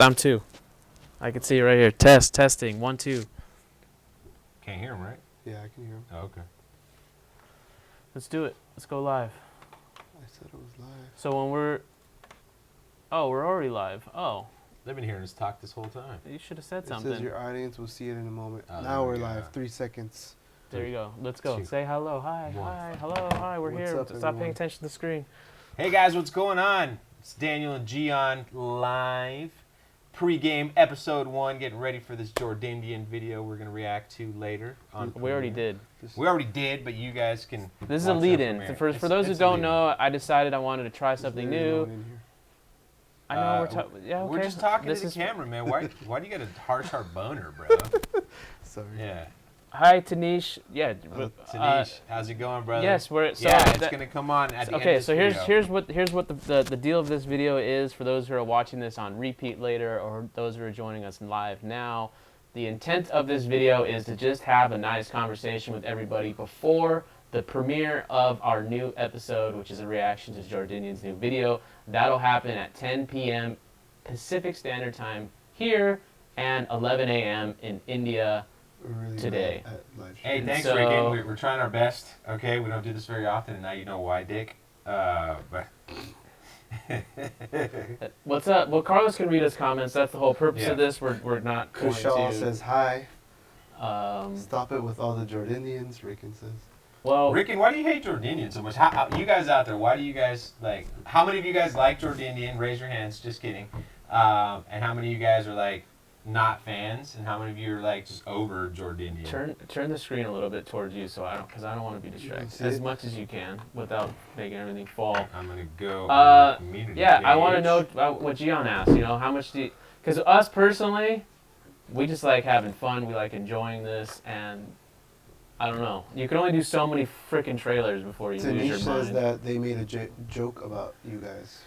I'm 2. I can see you right here. Testing. 1, 2. Can't hear him, right? Yeah, I can hear him. Oh, okay. Let's do it. Let's go live. I said it was live. So when we're... Oh, we're already live. Oh. They've been hearing us talk this whole time. You should have said It something. says your audience will see it in a moment. Oh, now we're yeah. live. 3 seconds. There you go. Let's go. 2, Say hello. Hi. 1. Hi. Hello. Hi. We're What's here. up, Stop everyone? paying attention to the screen. Hey guys, what's going on? It's Daniel and Gian live. Pregame episode 1, getting ready for this Jordindian video we're gonna react to later. On We already did. We already did, but you guys can. This is a watch lead-in. that For premiere. those who It's a don't lead-in. know, I decided I wanted to try something There's no new. one in here. I know we're talking. Yeah, okay. We're just talking This to the is camera, man. Why do you got a harsh boner, bro? Sorry. Yeah. Hi, Tanish. Yeah. Tanish, how's it going, brother? Yes, we're. So yeah, it's that- gonna come on at the end Okay, of this so video. here's what the deal of this video is for those who are watching this on repeat later or those who are joining us live now. The intent of this video is to just have a nice conversation with everybody before the premiere of our new episode, which is a reaction to Jordindian's new video. That'll happen at 10 p.m. Pacific Standard Time here and 11 a.m. in India. We're really Today. bad at live Hey, streams. thanks So- for again. We're trying our best. Okay, we don't do this very often, and now you know why, Dick. But What's up? Well, Carlos can read us comments. That's the whole purpose Yeah. of this. We're not going Kushal to. says hi. Um, Stop it with all the Jordindians, Ricken says. well, Ricken, why do you hate Jordindian so much? How, you guys out there, why do you guys like? How many of you guys like Jordindian? Raise your hands. Just kidding. And how many of you guys are like not fans? And how many of you are like just over Jordindian? turn the screen a little bit towards you, so because I don't want to be distracted see as it? much as you can without making everything fall. I'm gonna go. Uh, on the community Yeah, I want to page. know what Gian asked. You know, how much do you? Because us personally, we just like having fun. We like enjoying this, and I don't know. You can only do so many freaking trailers before you lose Tanish your says mind. that they made a joke about you guys.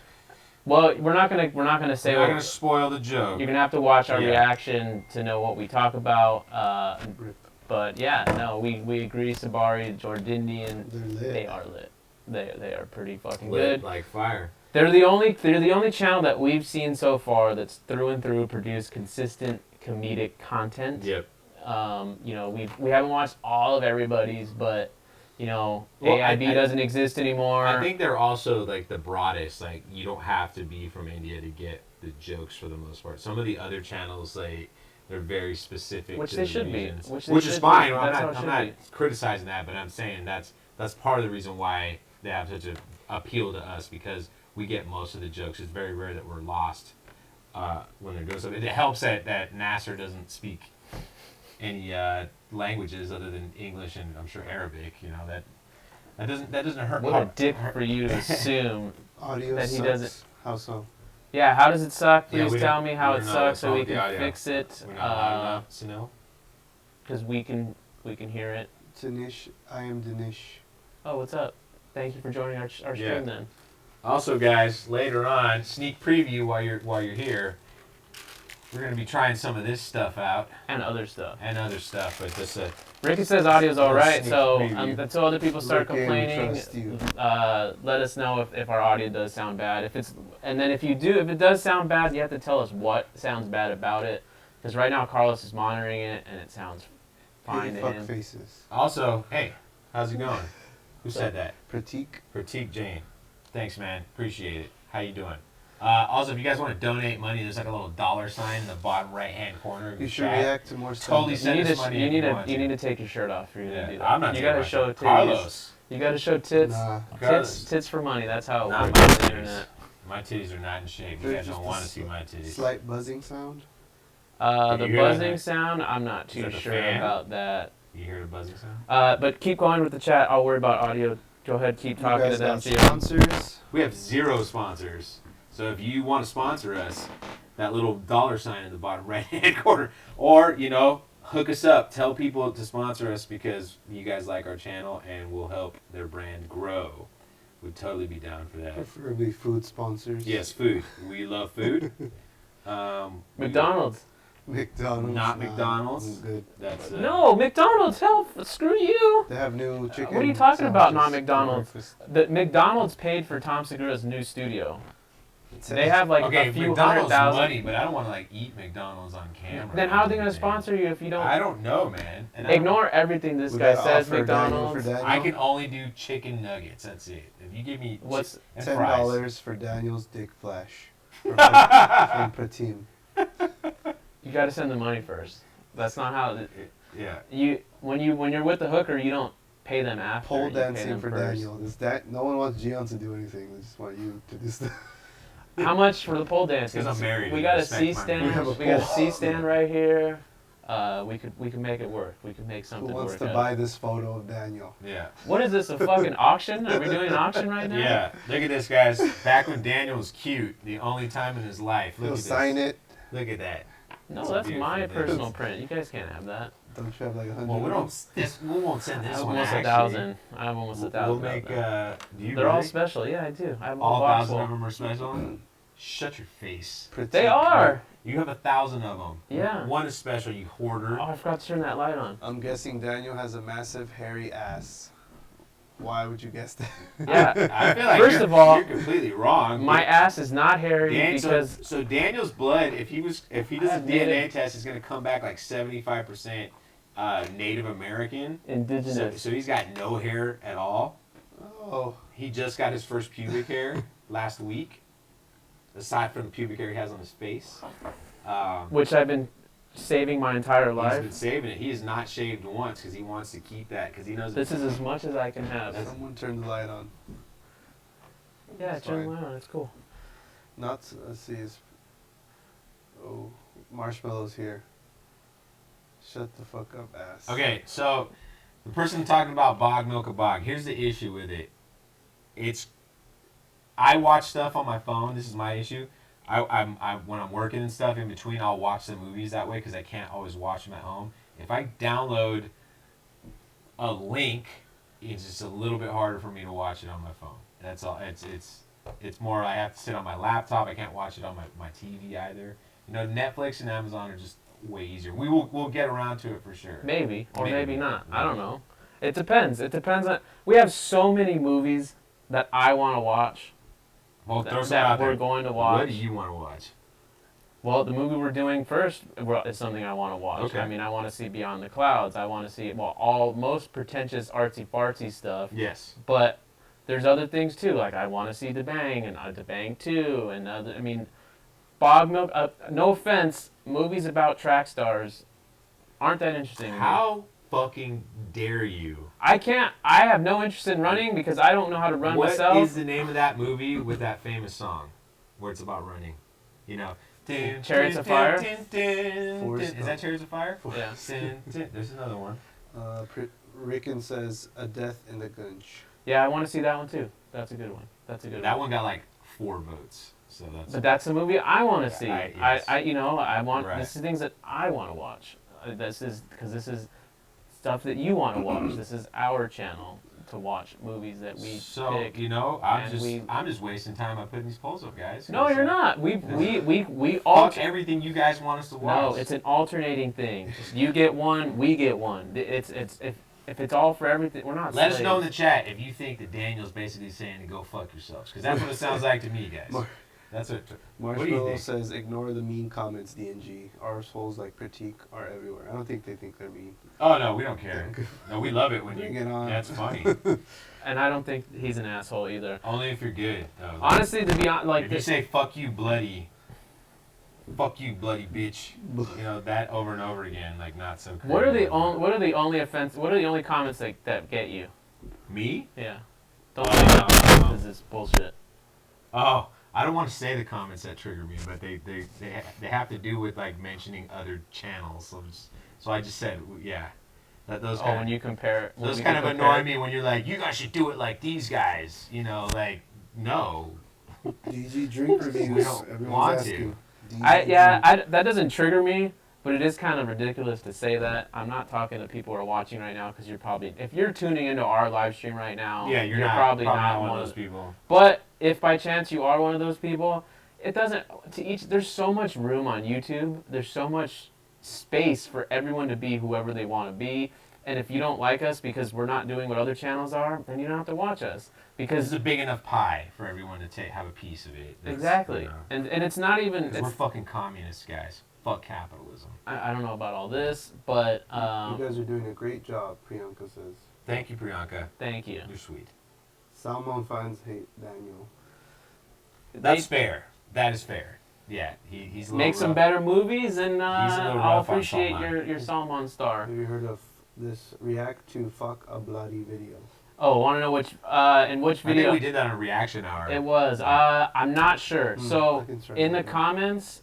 Well, we're not gonna say We're not what. gonna spoil the joke. You're gonna have to watch our Yeah. reaction to know what we talk about. Rip. But yeah, no, we agree. Sabari, Jordindian, They're lit. they are lit. They are pretty fucking Lit good. like fire. They're the only channel that we've seen so far that's through and through produced consistent comedic content. Yep. You know, we haven't watched all of everybody's, but you know, Well, AIB I doesn't exist anymore. I think they're also like the broadest. Like you don't have to be from India to get the jokes for the most part. Some of the other channels, like they're very specific. Which to they the should be. regions. Which Which they is should fine. be. I'm That's how it not, should I'm be. not criticizing that, but I'm saying that's part of the reason why they have such a appeal to us because we get most of the jokes. It's very rare that we're lost when they're doing something. It helps that Nasser doesn't speak any languages other than English and I'm sure Arabic. You know that doesn't hurt. What a dick for you to assume. Audio That he sucks. doesn't- How so? Yeah, how does it suck? Yeah, Please we tell don't- me how we're it not sucks so allowed we the can audio. fix it. We're not loud enough, Sunil. Because we can hear it. Tanish, I am Danish. Oh, what's up? Thank you for joining our stream Yeah. then. Also, guys, later on, sneak preview while you're here. We're gonna be trying some of this stuff out And other stuff. and other stuff, but just Ricky says audio's all right, Sneak so preview. until other people start Ricky, we complaining, trust you. let us know if our audio does sound bad. If it does sound bad, you have to tell us what sounds bad about it. Because right now Carlos is monitoring it and it sounds fine Hey, to fuck him. faces. also. Hey, how's it going? Who said that? Pratik. Pratik Jane. Thanks, man. Appreciate it. How you doing? Also, if you guys want to donate money, there's like a little dollar sign in the bottom right-hand corner of You your should chat. react to more stuff. Totally You send need us to money you if need you to want you to. need to take your shirt off if you're Yeah, gonna do that. I'm not You taking gotta my show shirt. titties. Carlos. You gotta show tits. Nah. Carlos. Tits for money. That's how it Not works my on the titties. internet. My titties are not in shape. You They're guys just don't a want to see my titties. Slight buzzing sound. Can The you hear that? buzzing sound, I'm not Is too that the sure fan? about that. You hear the buzzing sound? But keep going with the chat. I'll worry about audio. Go ahead, keep You talking to guys them. got Gio. sponsors. We have 0 sponsors. So if you want to sponsor us, that little dollar sign in the bottom right-hand corner, or, you know, hook us up. Tell people to sponsor us because you guys like our channel and we'll help their brand grow. We'd totally be down for that. Preferably food sponsors. Yes, food. We love food. McDonald's. McDonald's. Not nah, McDonald's. I'm good. That's No, McDonald's. Hell, screw you. They have new chicken. What are you talking about, not sandwiches for McDonald's? breakfast. The McDonald's paid for Tom Segura's new studio. They have like Okay, a few McDonald's 100,000. money, but I don't want to like eat McDonald's on camera. Then how are they going to Everything. sponsor you if you don't? I don't know, man. And I don't- Ignore everything this We guy gotta says. offer Daniel McDonald's. for Daniel. I can only do chicken nuggets. That's it. If you give me What's and $10 fries. for Daniel's dick flash from Pratim. You got to send the money first. That's not how. Yeah. When you're with the hooker, you don't pay them after. Pole you pay dancing them for first. Daniel. No one wants Gian to do anything. They just want you to do stuff. How much for the pole dancing? Because I'm married. We I got a respect C my stand. marriage. We got a C stand right here. We could make it work. We could make Who something wants work. to out. buy this photo of Daniel? Yeah. What is this? A fucking auction? Are we doing an auction right now? Yeah. Look at this, guys. Back when Daniel was cute, the only time in his life. Look He'll at this. sign it. Look at that. No, It's that's beautiful, my dude. personal print. You guys can't have that. Don't you have like 100? Well, we don't. We won't send I this have one. almost actually. 1,000. I have almost We'll 1,000. make. of them. Do you They're all really? special. Yeah, I do. I have a All box 1,000 full. of them are special. Shut your face. They are. You have 1,000 of them. Yeah. One is special, you hoarder. Oh, I forgot to turn that light on. I'm guessing Daniel has a massive hairy ass. Why would you guess that? Yeah. I feel like First you're, of all, you're completely wrong. My ass is not hairy because so Daniel's blood, if he does a have DNA native- test, is going to come back like 75% Native American. indigenous. So he's got no hair at all. Oh, He just got his first pubic hair last week, aside from the pubic hair he has on his face. Which I've been saving my entire He's life. been saving it. He has not shaved once because he wants to keep that because he knows This is as much as I can have. someone turned the light on. Yeah, It's turn the fine. light on. It's cool. Let's see. Oh, Marshmallow's here. Shut the fuck up, ass. Okay, so the person talking about bog milk a bog. Here's the issue with it. I watch stuff on my phone. This is my issue. I when I'm working and stuff in between, I'll watch the movies that way because I can't always watch them at home. If I download a link, it's just a little bit harder for me to watch it on my phone. That's all. It's more I have to sit on my laptop. I can't watch it on my TV either. You know, Netflix and Amazon are just way easier. We'll get around to it for sure. Maybe or Maybe. maybe not. I don't know. It depends. It depends on. We have so many movies that I want to watch. Well, throw some that out we're there. going to watch. What do you want to watch? Well, the movie we're doing first is something I want to watch. Okay. I mean, I want to see Beyond the Clouds. I want to see most pretentious artsy fartsy stuff. Yes. But there's other things too. Like I want to see The Bang and The Bang 2 and other. I mean, Bog Milk. No offense, movies about track stars aren't that interesting. to me. How fucking dare you? I can't. I have no interest in running because I don't know how to run What myself. is the name of that movie with that famous song where it's about running? You know, Chariots of Fire? Forrest Is that Chariots of Fire? Yeah. There's another one. Rickon says A Death in the Gunch. Yeah, I want to see that one too. That's a good one. That's a good That one. one got like 4 votes. So that's. But that's the movie I want to see. Yes. I want. Right. This is things that I want to watch. This is stuff that you want to watch. This is our channel to watch movies that we So pick. you know, and I'm just wasting time by putting these polls up, guys. No, you're not. We Fuck all. everything you guys want us to watch. No, it's an alternating thing. You get one, we get one. It's if it's all for everything, we're not. Let us know in slaves. the chat if you think that Daniel's basically saying to go fuck yourselves, because that's what it sounds like to me, guys. That's what. What do you Marshmallow think? says, ignore the mean comments, DNG. Arseholes like critique are everywhere. I don't think they think they're mean. Oh no, we don't care. No, we love it when Bring you. it on. That's funny. And I don't think he's an asshole either. Only if you're good. Though. Honestly, to be honest, like if you say "fuck you, bloody," bitch, you know that over and over again, like not so. what are the creative. only what are the only comments that get you? Me? Yeah. Don't say that because it's bullshit. Oh, I don't want to say the comments that trigger me, but they have to do with like mentioning other channels. So I just said yeah. Those Oh, kind when you compare. when those we kind of compare- annoy me when you're like, you guys should do it like these guys. You know, like no. DG drink reviews. We don't Everyone's want asking. DG That doesn't trigger me, but it is kind of ridiculous to say that. I'm not talking to people who are watching right now because if you're tuning into our live stream right now, Yeah, you're not, probably not one of those people. But if by chance you are one of those people, it doesn't. There's so much room on YouTube. There's so much space for everyone to be whoever they want to be. And if you don't like us because we're not doing what other channels are, then you don't have to watch us. Because it's a big enough pie for everyone to have a piece of it. Exactly. You know, and it's not even... we're fucking communists, guys. Fuck capitalism. I don't know about all this, but... you guys are doing a great job, Priyanka says. Thank you, Priyanka. Thank you. You're sweet. Salmon fans hate Daniel. That's fair. That is fair. Yeah, he's a little Make some rough. better movies, and I'll rough on appreciate Salman. your Salmon star. Have you heard of this react to fuck a bloody video? Oh, want to know which in which I video? think we did that on a reaction hour. It was. I'm not sure. So I can try in the that. comments,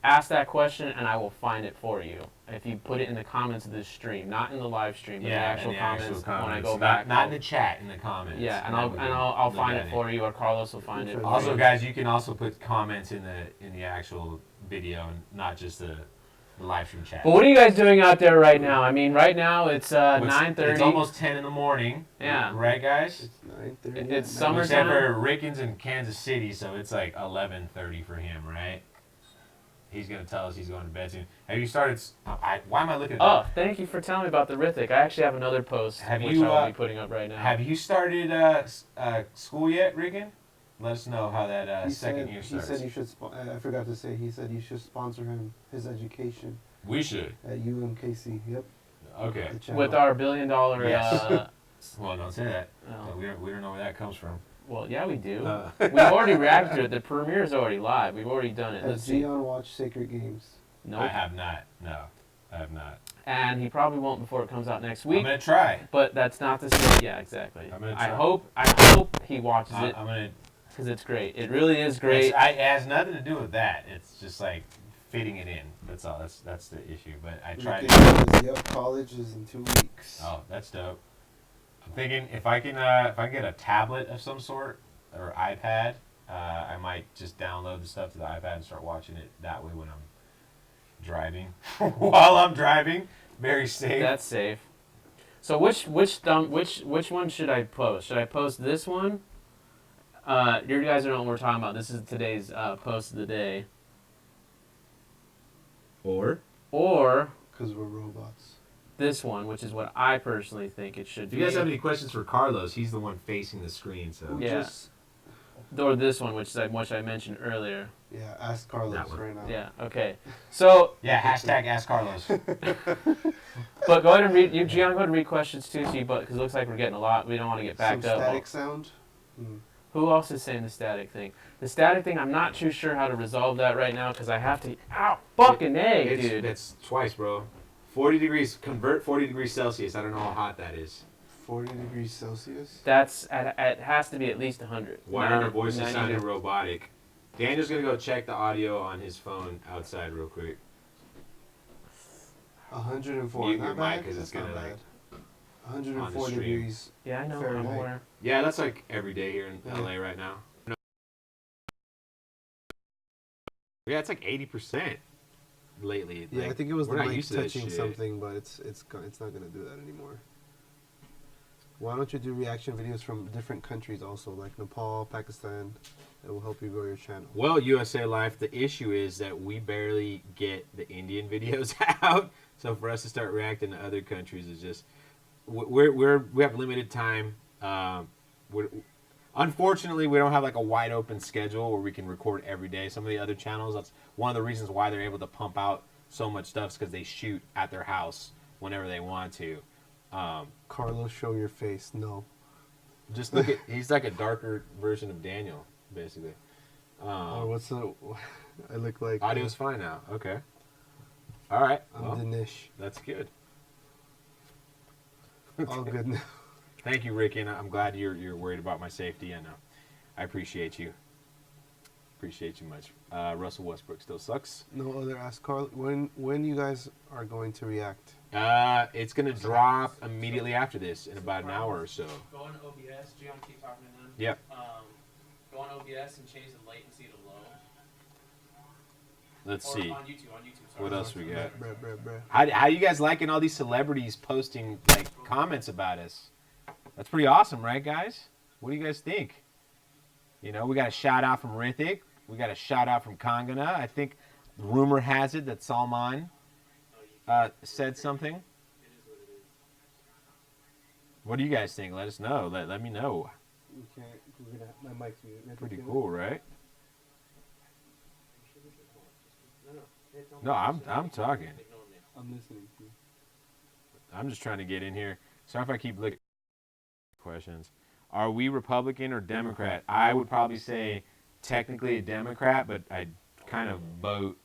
ask that question, and I will find it for you. If you put it in the comments of this stream, not in the live stream, but Yeah, the actual in the comments, actual comments. when I go back. Not in the chat, in the comments. Yeah, and then we can I'll look find at it for you, or Carlos will find it. Okay. for Also, you. guys, you can also put comments in the actual video, and not just the live stream chat. But what are you guys doing out there right now? I mean, right now it's It's 9:30. almost 10 in the morning. Yeah. Right, guys? It's 9:30. It's at night. summer- Except Summertime? for Rickens in Kansas City, so it's like 11:30 for him, right? He's going to tell us he's going to bed soon. Have you started... why am I looking at Oh, that? thank you for telling me about the Rithik. I actually have another post Have which you, I'll be putting up right now. Have you started school yet, Ricken? Let us know how that He second said, year he starts. said you should. I forgot to say. He said you should sponsor him his education We should. at UMKC. Yep. Okay. The channel. With our $1 billion. Yes. Well, don't say that. Oh. We don't know where that comes from. Well, yeah, we do. Uh, We've already reacted to it. The premiere's already live. We've already done it. Has Let's see. Gian watched Sacred Games? Nope. I have not. No, I have not. And he probably won't before it comes out next I'm week. gonna try. But that's not to say. Yeah, exactly. I'm gonna I try. hope he watches it I'm gonna. because it's great. It really is great. It has nothing to do with that. It's just like fitting it in. That's all. That's the issue. But I tried. Yep. College is in 2 weeks. Oh, that's dope. I'm thinking if I can get a tablet of some sort or iPad, I might just download the stuff to the iPad and start watching it that way when I'm driving. While I'm driving, very safe. That's safe. So which one should I post? Should I post this one? You guys don't know what we're talking about. This is today's post of the day. Or Because we're robots. This one, which is what I personally think it should if be. you guys have any questions for Carlos, he's the one facing the screen. So Yeah. Or this one, which I mentioned earlier. Yeah. Ask Carlos That one. right now. Yeah. Okay. So, yeah, hashtag Ask Carlos. but go ahead and read. Gian, go ahead and read questions too, because it looks like we're getting a lot. We don't want to get backed Some up. static sound. Who else is saying the static thing? The static thing, I'm not too sure how to resolve that right now because I have to. Ow! Fucking A, dude. It's twice, bro. 40 degrees. Convert 40 degrees Celsius. I don't know how hot that is. 40 degrees Celsius. That's it has to be at least 100. Why are our voices 90 sounding robotic? Daniel's gonna go check the audio on his phone outside real quick. 104. Mute Not your bad. mic 'cause it's That's not gonna, bad. on the 104 stream. degrees. Yeah, I know. I'm Fahrenheit. aware. Yeah, that's like every day here in Yeah. LA right now. Yeah, it's like 80% lately. Yeah, Like, I think it was the we're not mic used to this touching shit. something, but it's not gonna do that anymore. Why don't you do reaction videos from different countries also, like Nepal, Pakistan? It will help you grow your channel. Well, USA Life, the issue is that we barely get the Indian videos out. So for us to start reacting to other countries is just we have limited time. Unfortunately, we don't have like a wide open schedule where we can record every day. Some of the other channels, that's one of the reasons why they're able to pump out so much stuff, is because they shoot at their house whenever they want to. Carlos, show your face. No. Just look at, he's like a darker version of Daniel, basically. Or what's the? I look like. Audio's fine now. Okay. All right. I'm Well, Dinesh. that's good. All good now. Thank you, Ricky, and I'm glad you're worried about my safety. I know. I appreciate you. Appreciate you much. Russell Westbrook still sucks. No other Ask Carl. When you guys are going to react? It's gonna drop immediately after this in about an hour or so. Go on OBS. Gian, keep talking to them. Yep. Go on OBS and change the latency to low. Let's Or see. on YouTube. Sorry. What else we got? Bruh. How you guys liking all these celebrities posting like comments about us? That's pretty awesome, right, guys? What do you guys think? You know, we got a shout out from Rithik. We got a shout out from Kangana. I think rumor has it that Salman said something. What do you guys think? Let us know. Let me know. We can't. We're gonna. My mic's muted. Pretty cool, right? No, I'm talking. I'm listening to you. I'm just trying to get in here. Sorry if I keep looking at questions. Are we Republican or Democrat? I would probably say technically a Democrat, but I kind of vote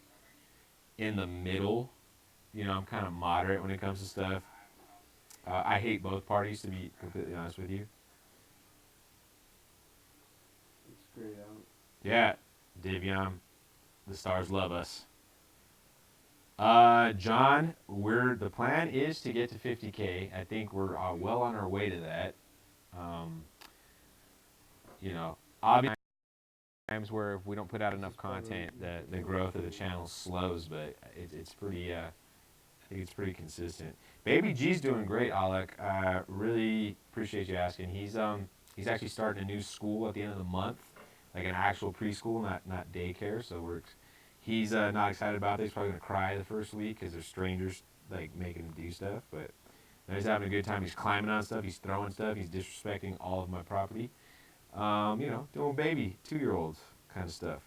in the middle. You know, I'm kind of moderate when it comes to stuff. I hate both parties, to be completely honest with you. It's great out. Yeah, Davion, the stars love us. John, the plan is to get to 50K. I think we're well on our way to that. You know, obviously times where if we don't put out enough content, the growth of the channel slows, but it's pretty. I think it's pretty consistent. Baby G's doing great, Alec. Really appreciate you asking. He's actually starting a new school at the end of the month, like an actual preschool, not daycare. So he's not excited about this. He's probably gonna cry the first week because there's strangers like making him do stuff. But he's having a good time. He's climbing on stuff. He's throwing stuff. He's disrespecting all of my property. You know, doing baby 2-year-olds kind of stuff.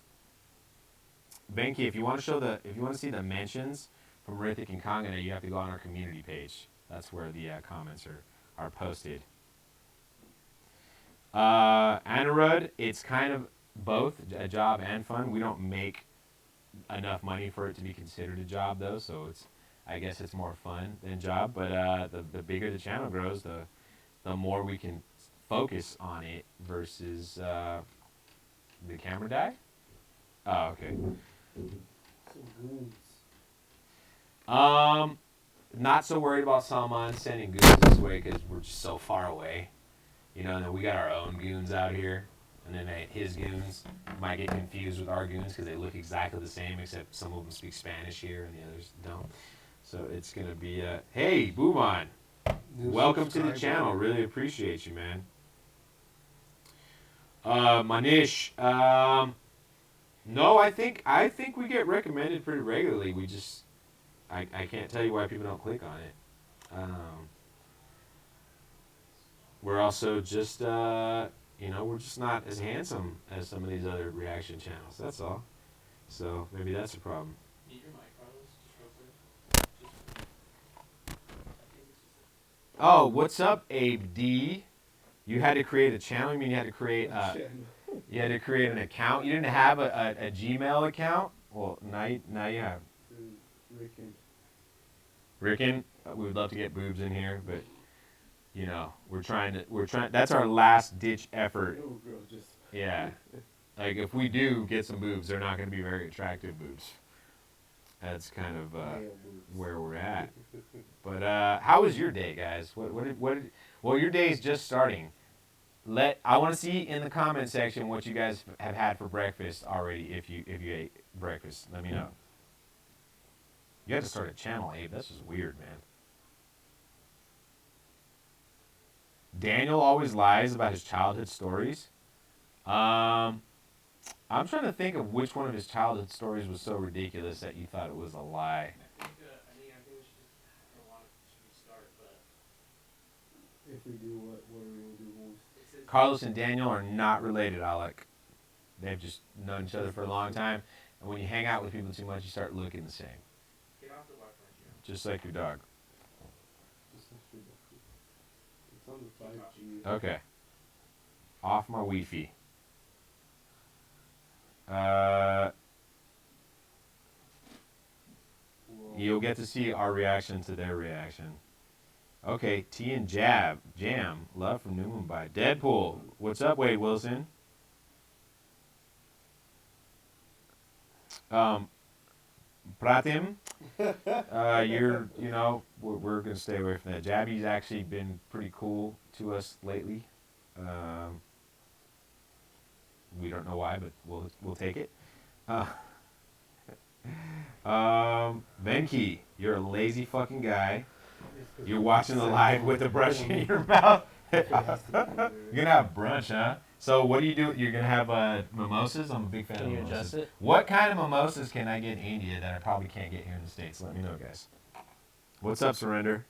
Benki, if you want to see the mentions from Rithik and Kangana, you have to go on our community page. That's where the comments are posted. Anirudh, it's kind of both a job and fun. We don't make enough money for it to be considered a job, though, so I guess it's more fun than job. But the bigger the channel grows, the more we can focus on it versus the camera die. Oh, okay. Not so worried about Salman sending goons this way because we're just so far away. You know, and then we got our own goons out here, and then his goons might get confused with our goons because they look exactly the same, except some of them speak Spanish here and the others don't. So it's gonna be hey, Booban, welcome to the channel. Really appreciate you, man. Manish, no, I think we get recommended pretty regularly. We just I can't tell you why people don't click on it. We're also just you know, we're just not as handsome as some of these other reaction channels. That's all. So maybe that's a problem. Mute your mic, Carlos, just real quick. Oh, what's up, Abe D? You had to create a channel. You mean you had to create an account? You didn't have a Gmail account? Well, now you have. Ricken, we would love to get boobs in here, but you know, we're trying. That's our last ditch effort. Yeah, like if we do get some boobs, they're not going to be very attractive boobs. That's kind of where we're at. But how was your day, guys? Well, your day is just starting. I want to see in the comment section what you guys have had for breakfast already. If you ate breakfast, let me know. You had to start a channel, Abe. That's just weird, man. Daniel always lies about his childhood stories. I'm trying to think of which one of his childhood stories was so ridiculous that you thought it was a lie. I think we should. I don't want to start, but if we do, what are we gonna do most? Carlos and Daniel are not related, Alec. They've just known each other for a long time, and when you hang out with people too much, you start looking the same. Get off the Wi-Fi, Gian. Just like your dog. It's on the 5G. Okay. Off my Wi-Fi. You'll get to see our reaction to their reaction. Okay, T and Jam. Love from New Mumbai. Deadpool. What's up, Wade Wilson? Pratim. We're going to stay away from that. Jabby's actually been pretty cool to us lately. We don't know why, but we'll take it. Venki, you're a lazy fucking guy. You're watching the live with a brush in your mouth. You're gonna have brunch, huh? So what do you do? You're gonna have mimosas. I'm a big fan of mimosas. Can you adjust it? What kind of mimosas can I get in India that I probably can't get here in the States? Let me know, guys. What's up, Surrender?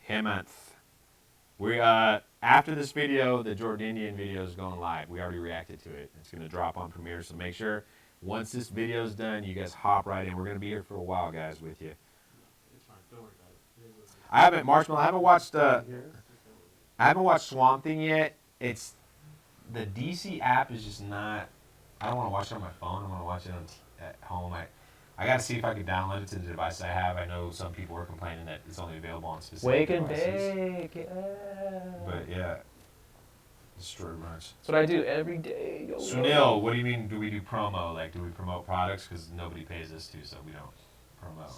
Hemant. We after this video, the Jordindian video is going live. We already reacted to it. It's gonna drop on Premiere, so make sure once this video is done, you guys hop right in. We're gonna be here for a while, guys, with you. I haven't Marshmallow. I haven't watched Swamp Thing yet. It's the DC app is just not. I don't want to watch it on my phone. I want to watch it at home. I got to see if I can download it to the device I have. I know some people are complaining that it's only available on specific Wake and devices. bake. Yeah. But yeah, it's true much. That's what I do every day. Yo, Sunil, what do you mean? Do we do promo? Like, do we promote products? Because nobody pays us to, so we don't promote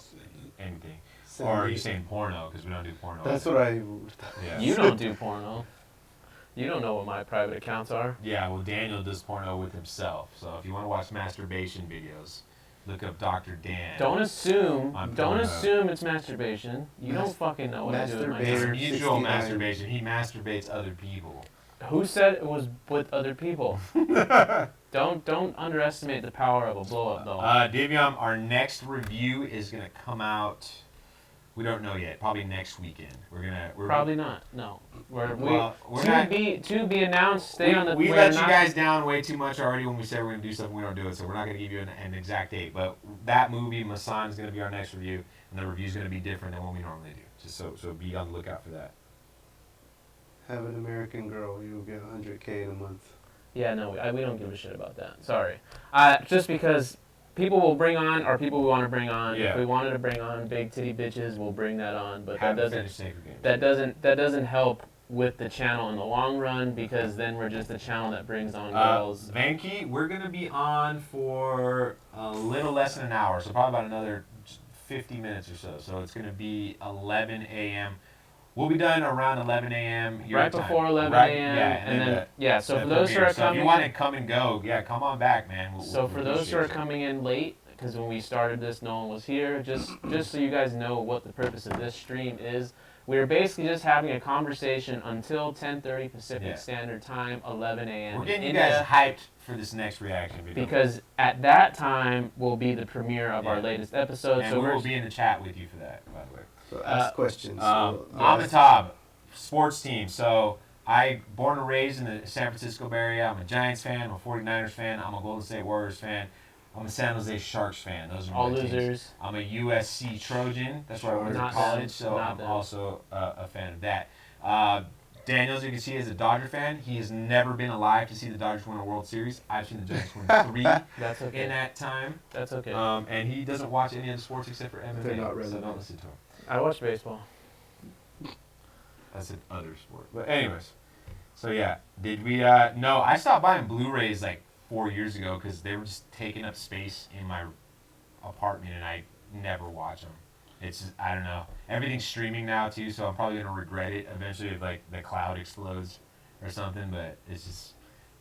anything. Or are you saying porno? Because we don't do porno. That's what I. Yeah. You don't do porno. You don't know what my private accounts are. Yeah, well, Daniel does porno with himself. So if you want to watch masturbation videos, look up Dr. Dan. Don't assume. On Don't Pornhub. assume it's masturbation. You don't fucking know what I do with my It's Masturbator. time. mutual 69. masturbation. He masturbates other people. Who said it was with other people? Don't underestimate the power of a blow up though. Divyam, our next review is gonna come out. We don't know yet. Probably next weekend. We're Probably not. No. We're to not. be announced. Stay on the. We we're let you not- guys down way too much already when we said we're gonna do something. We don't do it, so we're not gonna give you an exact date. But that movie, Masan, is gonna be our next review, and the review's gonna be different than what we normally do. Just so be on the lookout for that. Have an American girl, you'll get 100K in a month. Yeah, no, we don't give a shit about that. Sorry. Just because people will bring on, or people we want to bring on. Yeah. If we wanted to bring on big titty bitches, we'll bring that on. But that Haven't doesn't finished Sacred Games. that doesn't help with the channel in the long run, because then we're just a channel that brings on girls. Vanky, we're gonna be on for a little less than an hour, so probably about another 50 minutes or so. So it's gonna be 11 a.m. We'll be done around 11 a.m. your Right time. before 11 Right, a.m. Yeah, and then the so for those who premiere. are So if coming, you want to come and go, yeah, come on back, man. so for those who are appreciate it. coming in late, because when we started this, no one was here. Just so you guys know what the purpose of this stream is. We're basically just having a conversation until 10:30 Pacific Yeah. Standard Time, 11 a.m. We're getting in you guys India, hyped for this next reaction video. because at that time will be the premiere of our Yeah. latest episode. and So we we're will be in the chat with you for that, by the way. So ask questions. Amitabh, sports team. So I born and raised in the San Francisco Bay Area. I'm a Giants fan. I'm a 49ers fan. I'm a Golden State Warriors fan. I'm a San Jose Sharks fan. Those are all my teams. losers. I'm a USC Trojan. That's where I went to Not college, them. so Not I'm them. also a fan of that. Daniel, as you can see, is a Dodger fan. He has never been alive to see the Dodgers win a World Series. I've seen the Giants win 3 That's okay. in that time. That's okay. And he doesn't watch any other sports except for MMA. They're not so relevant. don't listen to him. I watch baseball. That's an other sport. But anyways, so yeah, did we? No, I stopped buying Blu-rays like 4 years ago because they were just taking up space in my apartment, and I never watch them. It's just, I don't know. Everything's streaming now too, so I'm probably gonna regret it eventually if like the cloud explodes or something. But it's just,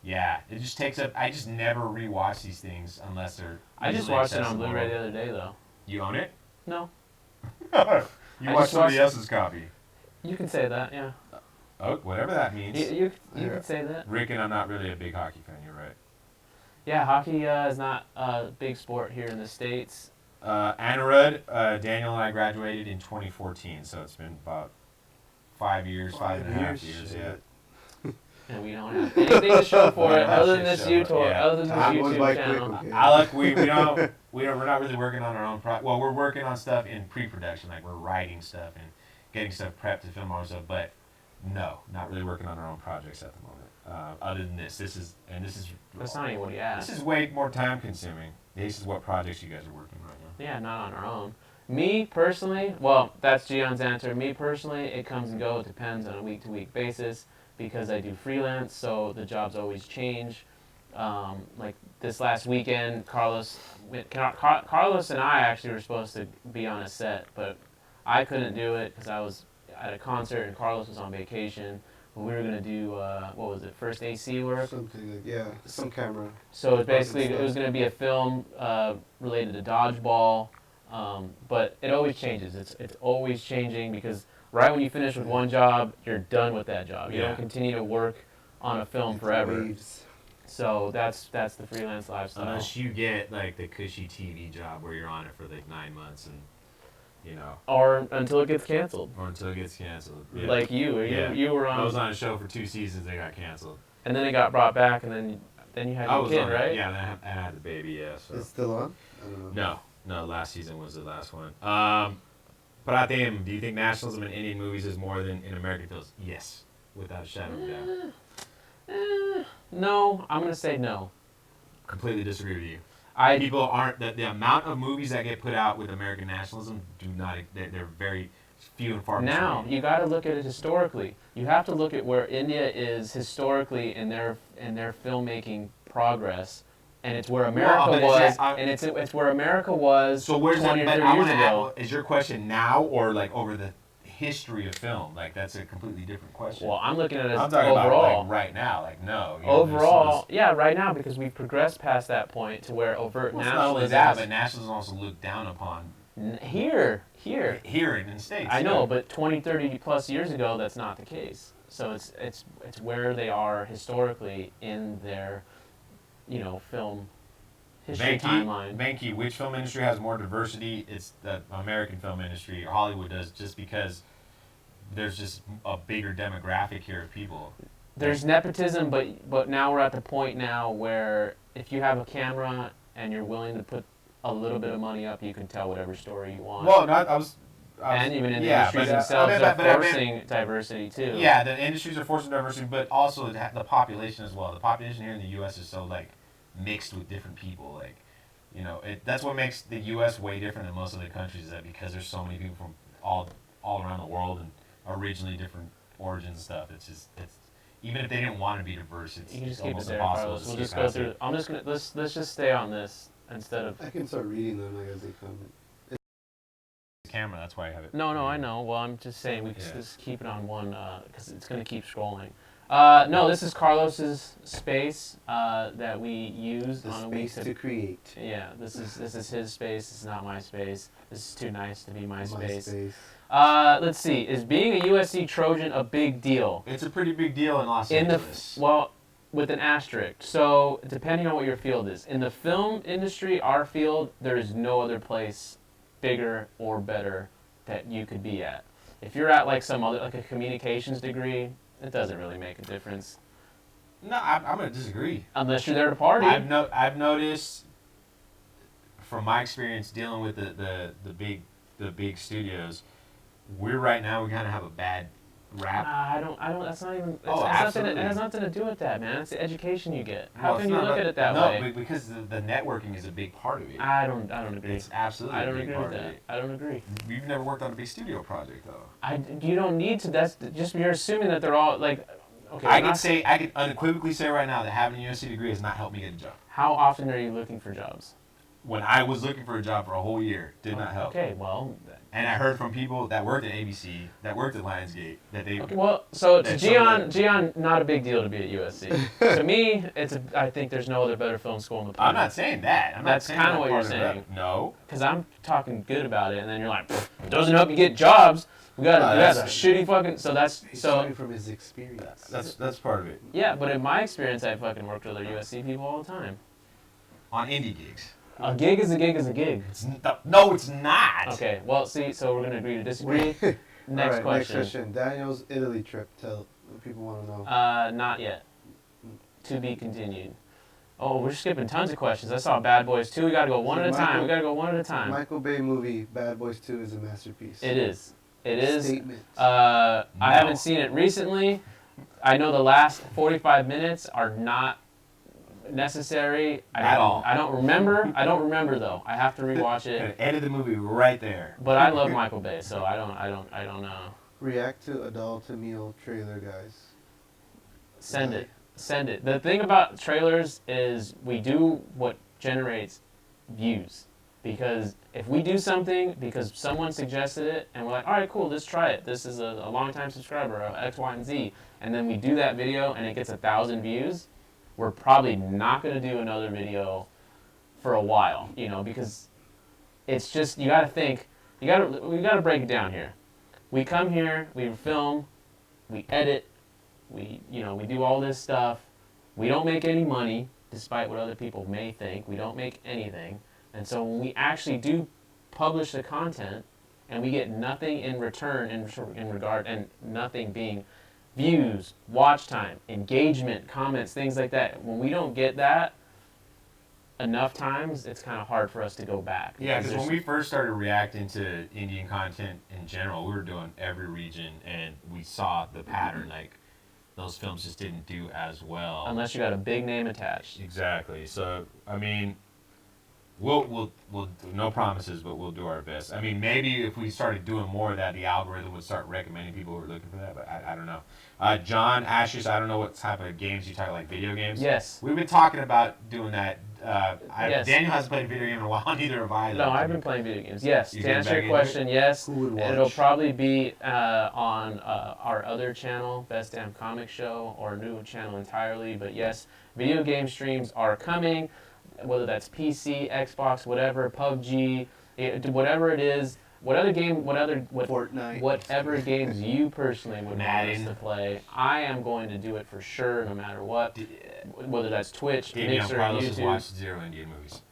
yeah, it just takes up. I just never rewatch these things unless they're. I just easily watched it on accessible. Blu-ray the other day though. You own it? No, You I watched just somebody watched- else's copy. you can say that. Yeah, Oh, whatever that means. you can say that. Rick and I'm not really a big hockey fan. You're right. Yeah, hockey is not a big sport here in the States. Anirudh, Daniel and I graduated in 2014, so it's been about 5 years, 5.5 years, yeah. And we don't have anything to show for it other than this Shit, YouTube, yeah. other than this Time goes by YouTube quick, channel. okay. I look, we're not really working on our own well, we're working on stuff in pre-production, like we're writing stuff and getting stuff prepped to film our own stuff, but no, not really working on our own projects at the moment. Other than this is That's not even what he this asked. is way more time consuming. This is what projects you guys are working on right now. Yeah, not on our own. Me personally, well, that's Gian's answer. Me personally, it comes and goes. It depends on a week-to-week basis because I do freelance, so the jobs always change. Like this last weekend, Carlos and I actually were supposed to be on a set, but I couldn't do it because I was at a concert and Carlos was on vacation. But we were gonna do what was it? First AC work. Something like, yeah, some camera. So it basically it was going to be a film related to dodgeball, but it always changes. It's always changing because right when you finish with one job, you're done with that job. You Yeah. don't continue to work on a film It's forever. waves. So that's the freelance lifestyle. Unless you get like the cushy TV job where you're on it for like 9 months and you know, Or until it gets canceled. or until it gets canceled. Yeah. Like you were I was on, on a show for 2 seasons. They got canceled. and then it got brought back, and then you had I your was kid, on right? it. Yeah, and I had the baby. Yeah. So It's still on? I don't know. no, last season was the last one. But I think, do you think nationalism in Indian movies is more than in American films? Yes, without a shadow of a doubt. No, I'm gonna say no. Completely disagree with you. I People aren't the amount of movies that get put out with American nationalism do not. They're very few and far now between. you got to look at it historically. You have to look at where India is historically in their filmmaking progress, and it's where America but was, is that- and it's where America was So where's 20 that? or But 30 I years want ago. to. Is your question now or like over the history of film? Like that's a completely different question. Well, I'm looking at it I'm as talking overall. about like right now. Like no. You know, Overall, yeah, right now, because we've progressed past that point to where overt well, it's not only that, but nationalism nationalism also looked down upon here. here in the States. I yeah. know, but 20, 30 plus years ago, that's not the case. So it's where they are historically in their, film history timeline. Venki, which film industry has more diversity? It's the American film industry. Hollywood does, just because there's just a bigger demographic here of people. There's nepotism, but now we're at the point now where if you have a camera and you're willing to put a little bit of money up, you can tell whatever story you want. Well, I was and even in the yeah, industries but, themselves, but they're I mean, forcing diversity too. yeah, the industries are forcing diversity, but also the population as well. The population here in the U.S. is so like mixed with different people. Like, that's what makes the U.S. way different than most other countries. Is that because there's so many people from all around the world and originally different origins and stuff. It's even if they didn't want to be diverse, You can it's just keep it almost there, impossible. Carlos. to We'll skip just go past through. it. I'm just gonna let's just stay on this instead of. I can start reading them like as they come. Camera. That's why I have it. No, I know. Well, I'm just saying we can Yeah. just keep it on one because it's going to keep scrolling. No, this is Carlos's space that we use The on a week. space to create. Yeah, this is his space. This is not my space. This is too nice to be my space. MySpace. Let's see. Is being a USC Trojan a big deal? It's a pretty big deal in Los In the Angeles. well, with an asterisk. So depending on what your field is, in the film industry, our field, there is no other place bigger or better that you could be at. If you're at like some other, like a communications degree, it doesn't really make a difference No, I'm going to disagree. unless you're there to party. I've noticed from my experience dealing with the big studios, we kind of have a bad rap. I don't. That's not even. Oh, it has absolutely. nothing to do with that, man. It's the education you get. How Well, can it's you not look about- at it that no, way? because the networking is a big part of it. I don't agree. It's absolutely I a don't big agree part with of that. it. I don't agree. We've never worked on a big studio project though. You don't need to. That's just you're assuming that they're all like. Okay. I can unequivocally say right now that having a USC degree has not helped me get a job. How often are you looking for jobs? When I was looking for a job for a whole year, did not help. Okay. Well. And I heard from people that worked at ABC, that worked at Lionsgate, that they. Okay, well, so to That's something Gian, not a big deal to be at USC. To me, I think there's no other better film school on the planet. I'm not saying that. That's saying kinda that what you're part of saying. it. No. Because I'm talking good about it, and then you're like, it doesn't help you get jobs. We got a that's- shitty fucking. So that's He's so. talking from his experience. That's part of it. Yeah, but in my experience, I fucking worked with other USC people all the time. On indie gigs. A gig is a gig is a gig. No, it's not. Okay, well, see, so we're gonna agree to disagree. All Next right, question. Next question. Daniel's Italy trip. Tell what people want to know. Not yet. To be continued. Oh, we're skipping tons of questions. I saw Bad Boys 2. We gotta go one at a time. We gotta go one at a time. Michael Bay movie Bad Boys 2 is a masterpiece. It is. It is. Statement. I No. haven't seen it recently. I know the last 45 minutes are not necessary. At all. I don't remember. I don't remember though. I have to rewatch it. Gonna edit the movie right there. But I love Michael Bay, so I don't know. React to Adal Tamil trailer, guys. Send it. Send it. The thing about trailers is we do what generates views. Because if we do something because someone suggested it and we're like, all right, cool, let's try it. This is a long-time subscriber of X, Y, and Z. And then we do that video and it gets 1,000 views, we're probably not going to do another video for a while, because it's just, you got to think, we got to break it down here. We come here, we film, we edit, we do all this stuff. We don't make any money, despite what other people may think. We don't make anything. And so when we actually do publish the content, and we get nothing in return in regard, and nothing being views, watch time, engagement, comments, things like that. When we don't get that enough times, it's kind of hard for us to go back. Yeah, because when we first started reacting to Indian content in general, we were doing every region, and we saw the pattern. Like, those films just didn't do as well. Unless you got a big name attached. Exactly. So, I mean, we'll no promises, but we'll do our best. I mean, maybe if we started doing more of that, the algorithm would start recommending people who are looking for that, but I don't know. John, Ashes, I don't know what type of games you talk, like video games? Yes. We've been talking about doing that. Yes. Daniel hasn't played a video game in a while, neither have I. No, I've been playing video games. Yes. You To getting answer back your into question, yes. Who would And it'll watch? probably be on our other channel, Best Damn Comic Show, or a new channel entirely. But yes, video game streams are coming, whether that's PC, Xbox, whatever, PUBG, whatever it is. Fortnite. Whatever games you personally would want us Madden. to play, I am going to do it for sure, no matter what. Whether that's Twitch, Damian Mixer, Carlos has YouTube. watched 0 Indian movies.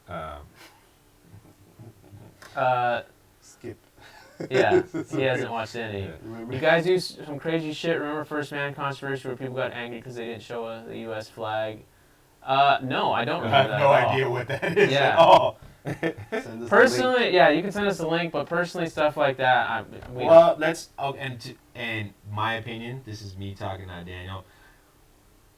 Skip. Yeah, he hasn't watched any. Yeah. Remember? You guys do some crazy shit. Remember First Man controversy where people got angry because they didn't show the U.S. flag? No, I don't I remember have that no at all. idea what that is Yeah. at all. Send us the link. Personally, yeah, you can send us a link, but personally, stuff like that, Well, let's. Oh, and my opinion, this is me talking, not Daniel.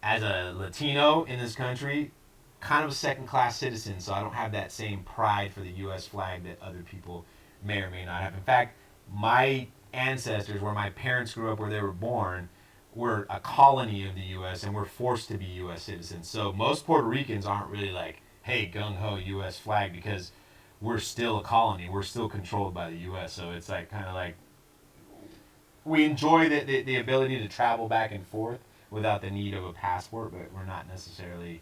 As a Latino in this country, kind of a second-class citizen, so I don't have that same pride for the U.S. flag that other people may or may not have. In fact, my ancestors, where my parents grew up, where they were born, were a colony of the U.S. and were forced to be U.S. citizens. So most Puerto Ricans aren't really like, hey, gung-ho U.S. flag, because we're still a colony. We're still controlled by the U.S. So it's like kind of like we enjoy the ability to travel back and forth without the need of a passport, but we're not necessarily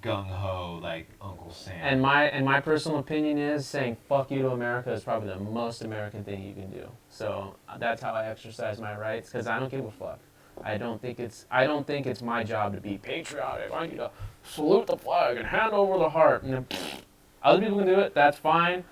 gung-ho like Uncle Sam. And my personal opinion is saying fuck you to America is probably the most American thing you can do. So that's how I exercise my rights, because I don't give a fuck. I don't think it's my job to be patriotic. I need to salute the flag and hand over the heart. And other people can do it. That's fine.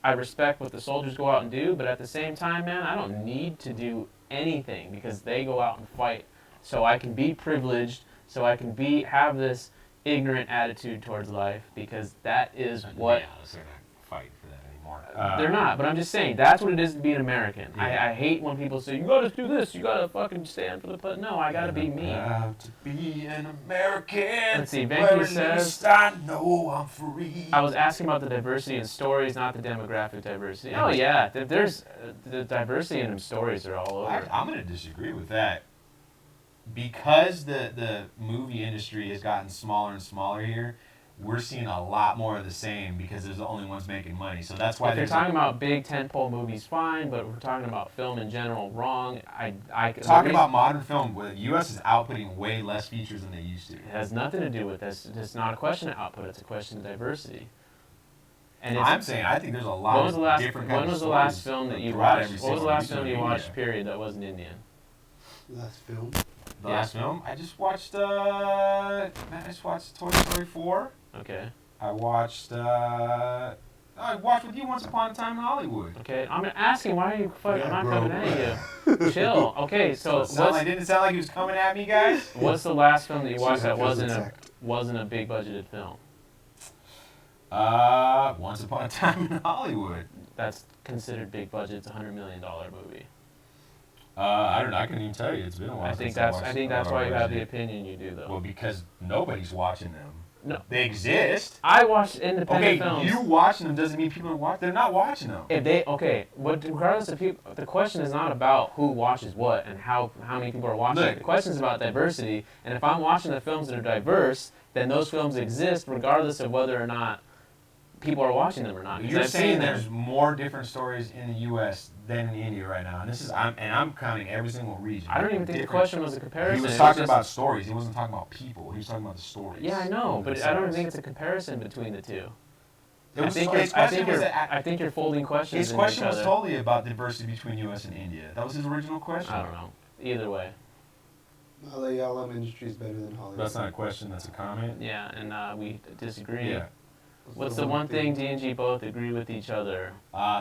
I respect what the soldiers go out and do. But at the same time, man, I don't need to do anything because they go out and fight. So I can be privileged. So I can have this ignorant attitude towards life, because that is what. Yeah, they're not fighting for that anymore. They're not, but I'm just saying that's what it is to be an American. Yeah. I hate when people say you gotta do this, you gotta fucking stand for the pledge. No, I gotta be me. Proud to be an American. Let's see, where Venky at says- least I know I'm free. I was asking about the diversity in stories, not the demographic diversity. Oh yeah, there's the diversity in them stories are all over. I'm going to disagree with that. Because the movie industry has gotten smaller and smaller here, we're seeing a lot more of the same because there's the only ones making money. So that's why If you're there's talking about big tentpole movies, fine, but if we're talking about film in general, wrong. talking about modern film, where the U.S. is outputting way less features than they used to. it has nothing to do with this. It's not a question of output; it's a question of diversity. And I'm saying I think there's a lot when was the last? different When kinds of was the last stories film that you throughout watched? every What was the single last piece of film you media. watched? Period. That wasn't Indian. Last film. The Yeah. last film I just watched. I just watched Toy Story 4. Okay. I watched with you Once Upon a Time in Hollywood. Okay. I'm asking why are you fucking? Yeah, I'm not bro. coming at you. Chill. Okay. So Didn't it sound like he was coming at me, guys? what's the last film that you watched that Feels wasn't attacked. a big budgeted film? Once Upon a Time in Hollywood. That's considered big budget. It's $100 million movie. I don't know. I couldn't even tell you. It's been a while. I think since that's why you have the Resident. opinion you do though. Well, because nobody's watching them. No. They exist. I watch independent Okay, films. you watching them doesn't mean people are watching. They're not watching them. If they regardless of people, the question is not about who watches what and how many people are watching. Look. it. The question is about diversity. And if I'm watching the films that are diverse, then those films exist regardless of whether or not people are watching them or not. 'Cause You're I've saying seen them. there's more different stories in the U.S. than in India right now, and I'm counting every single region. I don't even think the question was a comparison. He was It talking just- about stories. He wasn't talking about people. He was talking about the stories. Yeah, I know, but I don't think it's a comparison between the two. It was, I think you're folding questions. his into question each was other. totally about diversity between U.S. and India. That was his original question. I don't know. Either way, Malayalam industry is better than Hollywood. That's not a question. That's a comment. yeah, and we disagree. Yeah. What's the one thing D&G both agree with each other?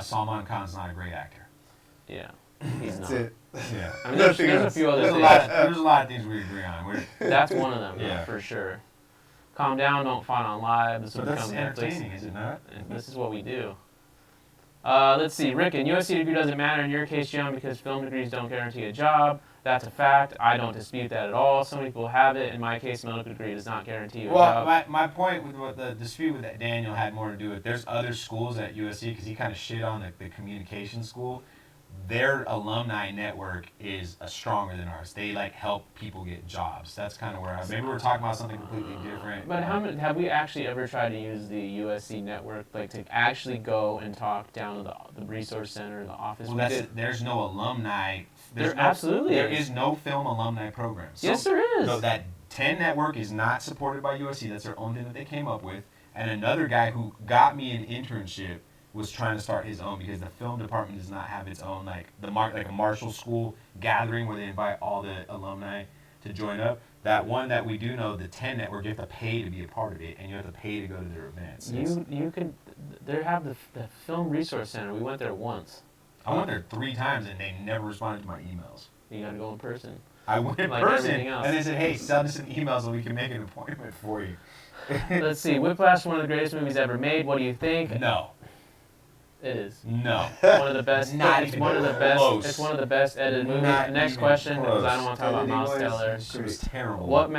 Salman Khan's not a great actor. Yeah, he's That's not. it. Yeah. I mean, there's a few other There's things. a lot of things we agree on. That's one of them, Yeah. for sure. Calm down, don't fight on live. This will But that's become Netflix. entertaining, is it not? And this is what we do. Let's see. Rickon, USC degree doesn't matter in your case, John, because film degrees don't guarantee a job. That's a fact. I don't dispute that at all. So many people have it. In my case, medical degree does not guarantee you a job. Well, my point with what the dispute with that Daniel had more to do with, there's other schools at USC, because he kind of shit on the communication school. Their alumni network is stronger than ours. They like help people get jobs. That's kind of where maybe we're talking about something completely different. But have we actually ever tried to use the USC network, like to actually go and talk down to the resource center, the office? Well, there's no alumni. Absolutely There is no film alumni program. So, yes, there is. So that 10 network is not supported by USC. That's their own thing that they came up with. And another guy who got me an internship was trying to start his own, because the film department does not have its own like a Marshall School gathering where they invite all the alumni to join up. That one that we do know, the 10 network, you have to pay to be a part of it, and you have to pay to go to their events. You could. They have the film resource center. We went there once. I went there 3 times and they never responded to my emails. You got to go in person. I went in Like person everything else. and they said, "Hey, send us an email so we can make an appointment for you." Let's see. Whiplash, one of the greatest movies ever made. What do you think? No. It is. No. One of the best. Not it's even one of the best. close. It's one of the best edited movies. Not Next even question, because I don't close. want to talk about Miles Teller. It was terrible. What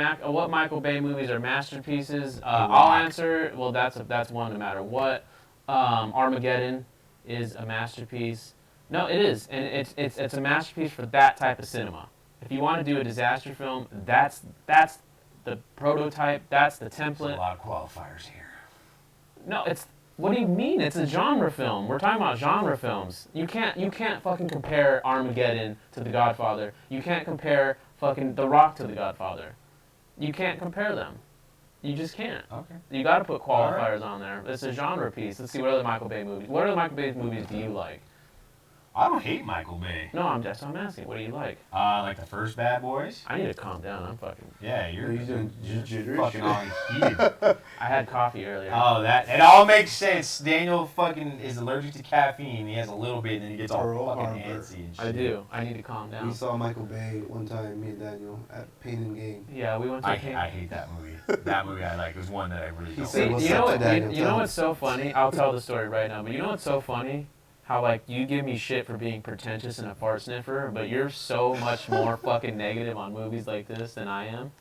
Michael Bay movies are masterpieces? I'll Rock. answer. Well, that's one no matter what. Armageddon is a masterpiece. No, it is, and it's a masterpiece for that type of cinema. If you want to do a disaster film, that's the prototype. That's the There's template. a lot of qualifiers here. No, it's. What do you mean? It's a genre film. We're talking about genre films. You can't fucking compare Armageddon to The Godfather. You can't compare fucking The Rock to The Godfather. You can't compare them. You just can't. Okay. You got to put qualifiers on there. It's a genre piece. Let's see, what other Michael Bay movies? What other Michael Bay movies do you like? I don't hate Michael Bay. No, I'm saying. What do you like? Like the first Bad Boys. I need to calm down. I'm fucking. Yeah, you're jittery. fucking all heated. I had coffee earlier. Oh, it all makes sense. Daniel fucking is allergic to caffeine. He has a little bit, and then he gets all Pearl fucking Harbor. antsy and shit. I do. I need to calm We down. saw Michael Bay one time, me and Daniel, at Pain and Gain. Yeah, we went to. I hate that movie. That movie I like was one that I really don't. said, See, "What's you know up what? to Daniel? You Tell know him." what's so funny? I'll tell the story right now. But you know what's so funny? How like you give me shit for being pretentious and a fart sniffer, but you're so much more fucking negative on movies like this than I am.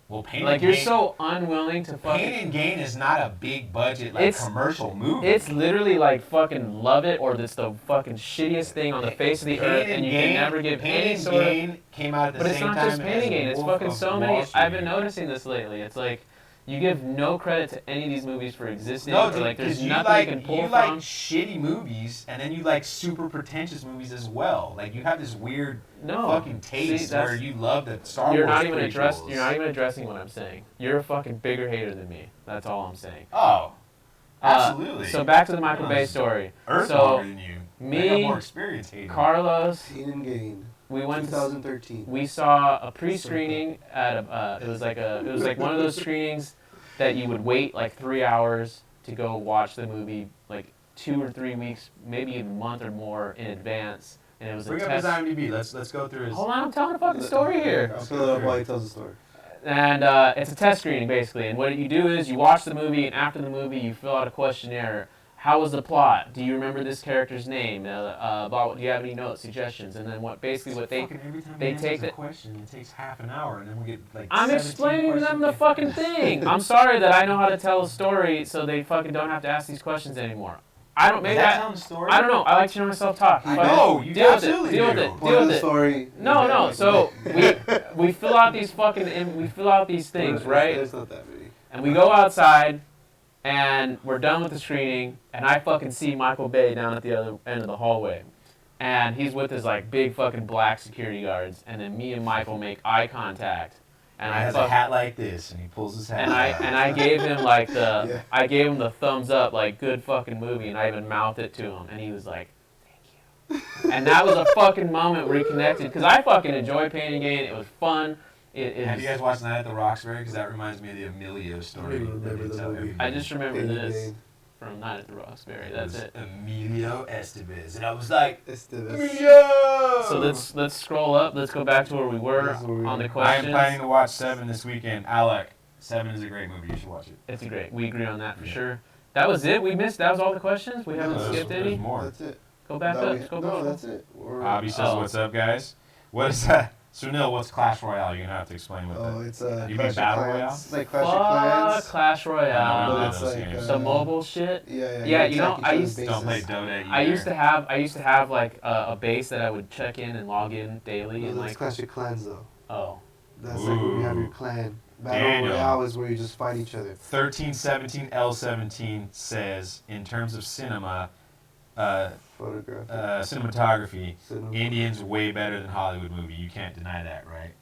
Well, Pain Like and you're Gain, so unwilling to Pain fucking. and Gain is not a big budget like It's- commercial movie. It's literally like fucking love it or it's the fucking shittiest thing on the face of the earth, and you can never give any sort of. Gain came out at the But it's same not time just Pain and as Gain. It's Wolf fucking of so Wall many. Street. I've been noticing this lately. It's like you give no credit to any of these movies for existing. No, or dude, like there's because you nothing like you can pull you from. like shitty movies, and then you like super pretentious movies as well. Like you have this weird No, fucking taste see, that's- where you love the Star You're Wars not even prequels. You're not even addressing what I'm saying. You're a fucking bigger hater than me. That's all I'm saying. Oh, absolutely. So back to the Michael No, Bay it's story. Earth so longer than you. me, I got more experience hating. Carlos, Pain and Gain, we went. 2013. We saw a pre-screening at a. It was like one of those screenings that you would wait like 3 hours to go watch the movie, like 2 or 3 weeks, maybe a month or more in advance, and it was Bring a up his test. IMDb. Let's go through his. Hold on, I'm telling a fucking story here. I'll fill it up while he tells the story. And it's a test screening, basically. And what you do is you watch the movie, and after the movie, you fill out a questionnaire. How was the plot? Do you remember this character's name? Do you have any notes, suggestions? And then what they Fucking every time they he take answers a the- question, it takes half an hour, and then we get like. I'm 17 explaining them questions. the fucking thing. I'm sorry that I know how to tell a story, so they fucking don't have to ask these questions anymore. I don't. Maybe Is that I. telling the story? I don't know. I like to hear myself talk. I Fuck know, it. you deal with it. absolutely Deal with do. it. Point Deal of with the it. story. No, no. Like, So we fill out these fucking we fill out these things, right? There's not that many. And we go outside, and we're done with the screening, and I fucking see Michael Bay down at the other end of the hallway. And he's with his like big fucking black security guards, and then me and Michael make eye contact. And he I has a hat like this, and he pulls his hat. and down. I gave him like the Yeah. I gave him the thumbs up, like good fucking movie, and I even mouthed it to him, and he was like, "Thank you." And that was a fucking moment where he connected, because I fucking enjoy Pain and Gain. It was fun. It Have was, you guys watched Night at the Roxbury? Because that reminds me of the Emilio story. I remember that they the tell movie. everybody. I just remember Pain and this Gain. from Night at the Roxbury. That's it. Emilio Estevez, and I was like, It's the Emilio. So let's scroll up. Let's go back to where we were That's where we on the were. I questions. am planning to watch Seven this weekend. Alec, Seven is a great movie. You should watch it. It's a great. We agree on that for sure. That was it. We missed. That was all the questions. We haven't skipped There's any. more. That's it. Go back That up. we- Scroll no, back. that's it. Abby says, Oh. "What's up, guys? What is that?" So Neil, what's Clash Royale? You're gonna have to explain what Oh, that. it's You Clash mean of Battle Clans. Royale? It's like Clash of Fuck Clans. Clash I Royale. know But those it's like games. The mobile shit. Yeah, Yeah, you you know, attack each I other's used- Don't play bases. Dota either. I used to have like a base that I would check in and log in daily No, and that's like. Clash of Clans though. Oh. That's like where you have your Ooh. clan. Battle Daniel. Royale is where you just fight each other. 1317L17 says, in terms of cinema, Photograph. cinematography, Cinema. Indian's way better than Hollywood movie. You can't deny that, right?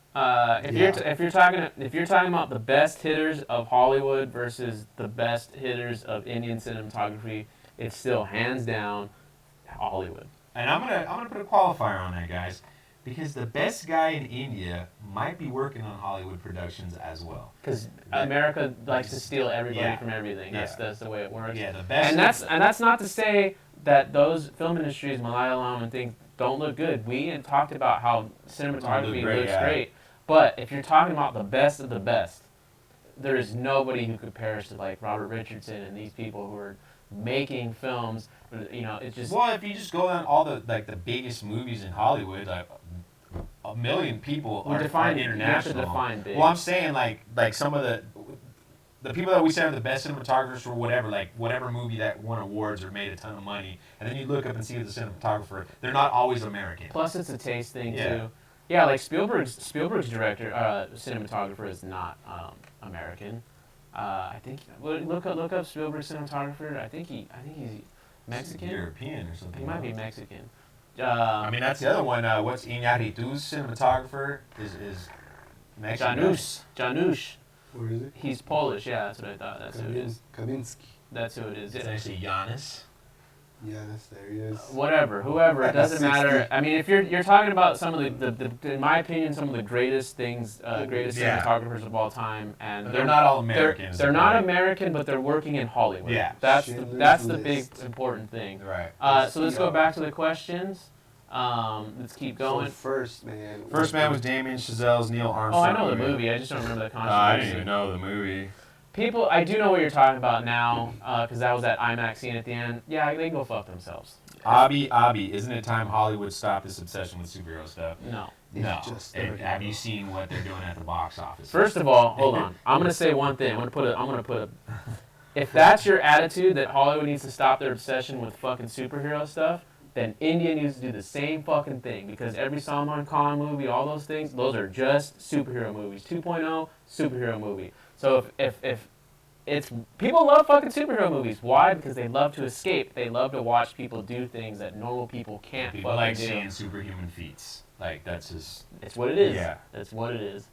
If Yeah. you're talking about the best hitters of Hollywood versus the best hitters of Indian cinematography, it's still hands down Hollywood. And I'm gonna put a qualifier on that, guys, because the best guy in India might be working on Hollywood productions as well. Because America likes to steal everybody Yeah. from everything. That's the way it works. Yeah, the best. And that's not to say that those film industries, Malayalam and things, don't look good. We had talked about how cinematography Look great, looks yeah. great, but if you're talking about the best of the best, there is nobody who compares to like Robert Richardson and these people who are making films. You know, it's just Well, if you just go down all the biggest movies in Hollywood, like a million people we are define international. You have to define big. Well, I'm saying like some of the people that we say are the best cinematographers for whatever movie that won awards or made a ton of money, and then you look up and see the cinematographer, they're not always American. Plus, it's a taste thing Yeah. too. Yeah, like Spielberg's director, cinematographer is not American. I think look up Spielberg's cinematographer. I think he's Mexican. European or something. He might be Mexican. I mean, that's the other one. What's Iñárritu's cinematographer is Mexican. Janusz. Where is it? He's Polish. Yeah, that's what I thought. That's who it is. Kaminski. That's who it is. It's actually Giannis. Yeah, that's there he is. Whatever, whoever, it doesn't 60. matter. I mean, if you're talking about some of the in my opinion, some of the greatest things, greatest Yeah. cinematographers of all time, and They're not all Americans. They're not American, but they're working in Hollywood. Yeah. that's Schindler's the big List. important thing. Right. So let's go back to the questions. Let's keep going. So first man. First man was Damien Chazelle's Neil Oh, Armstrong. I know the movie. I just don't remember the controversy. I didn't even know the movie. People, I do know what you're talking about now, because that was that IMAX scene at the end. Yeah, they can go fuck themselves. Abby, isn't it time Hollywood stopped this obsession with superhero stuff? No. It's No. just And started, have bro. you seen what they're doing at the box office? First of all, hold on. I'm gonna say one thing. I'm gonna put a. If that's your attitude that Hollywood needs to stop their obsession with fucking superhero stuff, then India needs to do the same fucking thing, because every Salman Khan movie, all those things, those are just superhero movies. 2.0 superhero movie. So if it's people love fucking superhero movies. Why? Because they love to escape. They love to watch people do things that normal people can't People fucking like do. seeing superhuman feats. Like that's just. It's what it is. Yeah. That's what it is.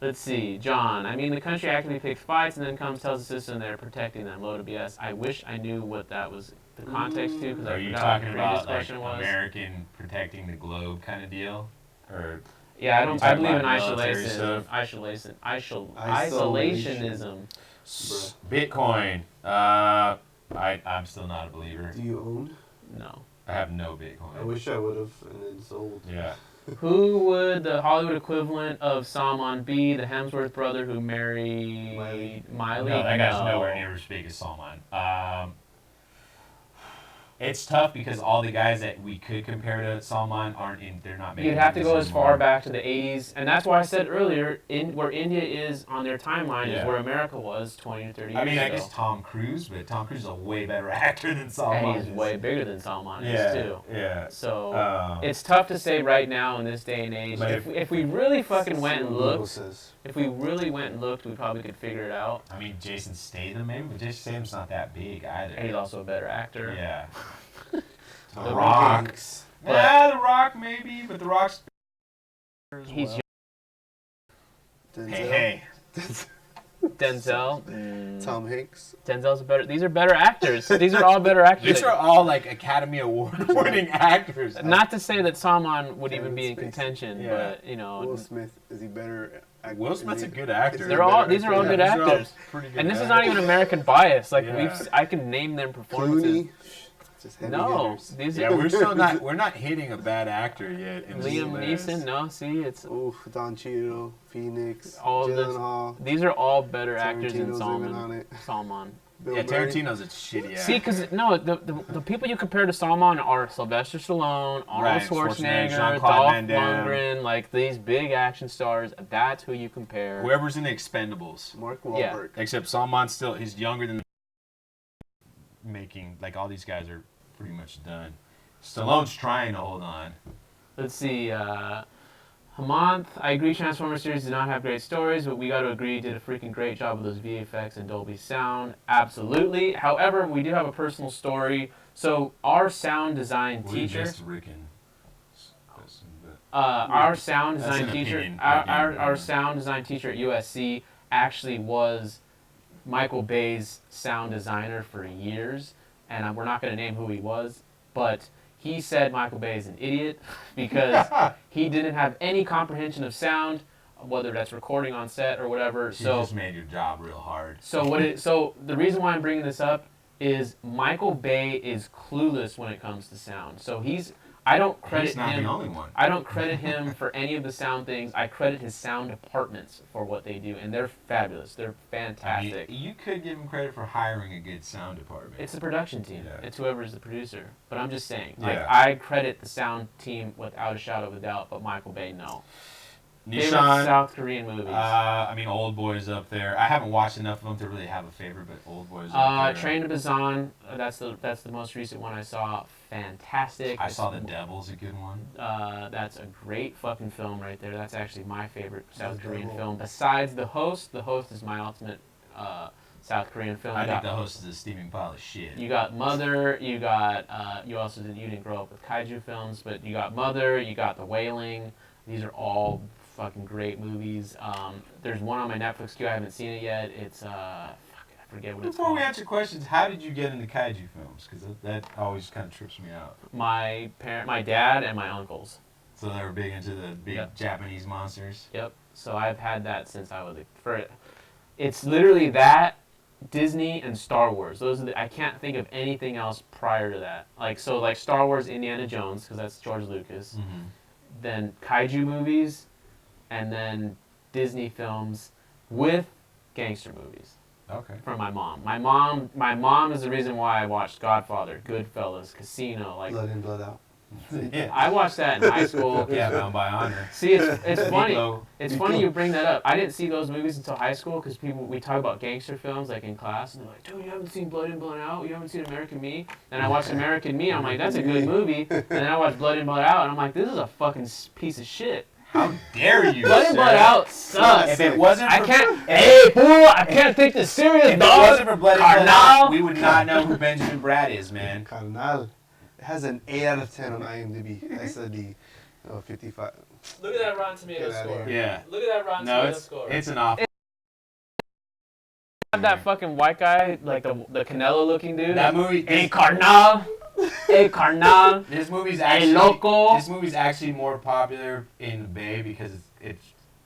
Let's see, John. I mean, the country actively picks fights and then comes tells the system they're protecting them. Load of BS. I wish I knew what that was the context to, because I Are you forgot talking what the previous about like question was. American protecting the globe kind of deal, or? Yeah, You I talking believe in about military isolation. Isolation. Isolationism. Bruh. Bitcoin. I'm still not a believer. Do you own? No. I have no Bitcoin. I wish I would have, and then sold. Yeah. Who would the Hollywood equivalent of Salman be? The Hemsworth brother who married Miley? No, that guy's nowhere near as big as Salman. It's tough because all the guys that we could compare to Salman aren't in. They're not making. You'd have to go movies as far anymore. back to the 80s, and that's why I said earlier, where India is on their timeline is Yeah. where America was 20 or 30 years I mean, ago. I guess Tom Cruise, but Tom Cruise is a way better actor than Salman. And he's is. way bigger than Salman Yeah, is too. yeah. So it's tough to say right now in this day and age. But If we really fucking went and Google looked, says. if we really went and looked, we probably could figure it out. I mean, Jason Statham, maybe, but Jason Statham's not that big either. And he's also a better actor. Yeah. The The Rock. Rock's. But- Yeah, The Rock maybe, but The Rock's. He's Denzel. Hey. Denzel. Tom Hanks. Denzel's a better. These are better actors. These are all better actors. These are all like Academy Award winning actors. Not to say that Salman would Kevin even be in Spacey. contention, Yeah. but you know. Will Smith, is he better Will Smith's a good actor. These are all good actors. And this is not even American bias. Like I can name them performances. Clooney. Just heavy No, hitters. these Yeah, are we're not hitting a bad actor yet. In Liam this list. Neeson. No, see, it's Oof, Don Cheadle, Phoenix, all of this. Gyllenhaal. These are all better actors than Tarantino's even on it. Salman. Bill Yeah, Murray. Tarantino's a shitty actor. See, because no, the people you compare to Salman are Sylvester Stallone, Arnold Right, Schwarzenegger, Jean-Claude Dolph Van Damme. Lundgren, like these big action stars. That's who you compare. Whoever's in the Expendables. Mark Yeah. Wahlberg. Except Salman's he's younger than making, like all these guys are pretty much done. Stallone's trying to hold on. Let's see. Hamanth, I agree Transformers series did not have great stories, but we got to agree did a freaking great job with those VFX and Dolby sound. Absolutely. However, we do have a personal story. So our sound design teacher, our sound That's design an teacher, opinion. our sound design teacher at USC actually was Michael Bay's sound designer for years, and we're not going to name who he was, but he said Michael Bay is an idiot because he didn't have any comprehension of sound, whether that's recording on set or whatever. He So just made your job real hard. so the reason why I'm bringing this up is Michael Bay is clueless when it comes to sound. So I don't credit He's not him. the only one. I don't credit him for any of the sound things. I credit his sound departments for what they do, and they're fabulous. They're fantastic. I mean, you could give him credit for hiring a good sound department. It's the production team. Yeah. It's whoever's the producer. But I'm just saying, Yeah. I credit the sound team without a shadow of a doubt, but Michael Bay, no. Favorite Nissan, South Korean movies. I mean, Old Boy's up there. I haven't watched enough of them to really have a favorite, but Old Boy's up there. Train to Busan. That's the most recent one I saw. Fantastic. I saw The Devil's a good one. That's a great fucking film right there. That's actually my favorite South The Korean Devil. film. Besides The Host. The Host is my ultimate South Korean film. I think The Host is a steaming pile of shit. You got Mother. You got you didn't grow up with kaiju films, but you got Mother. You got The Wailing. These are all fucking great movies. There's one on my Netflix queue. I haven't seen it yet. It's I forget what it's Before called. we answer questions, how did you get into kaiju films? Because that always kind of trips me out. My dad, and my uncles. So they were big into the big Yep. Japanese monsters. Yep. So I've had that since I was it's literally that, Disney, and Star Wars. Those are I can't think of anything else prior to that. Like Star Wars, Indiana Jones, because that's George Lucas. Mm-hmm. Then kaiju movies, and then Disney films with gangster movies Okay. from my mom. My mom is the reason why I watched Godfather, Goodfellas, Casino. Like Blood in, blood out. Yeah. I watched that in high school. Yeah, Bound by Honor. See, it's funny. Meatloaf. It's funny you bring that up. I didn't see those movies until high school because we talk about gangster films like in class, and they're like, "Dude, you haven't seen Blood In, Blood Out? You haven't seen American Me?" And I watched American Me. I'm like, "That's a good movie." And then I watched Blood In, Blood Out, and I'm like, "This is a fucking piece of shit." How dare you, Blood In, sir. Blood Out sucks. If it wasn't for, I can't. Hey, fool! I can't take this serious, if it dog. wasn't for Blood In, Blood Carnal. Out, we would not know who Benjamin Bratt is, man. Carnal. It has an 8 out of 10 on IMDb. SID. 55. Look at that Rotten Tomatoes Get outta score. here. Yeah. Look at that Rotten No, Tomatoes score. it's an awful. Have that fucking white guy, like the Canelo looking dude. That movie. Hey, carnal. Hey, carnal. This movie's Hey, actually loco. This movie's actually more popular in the Bay because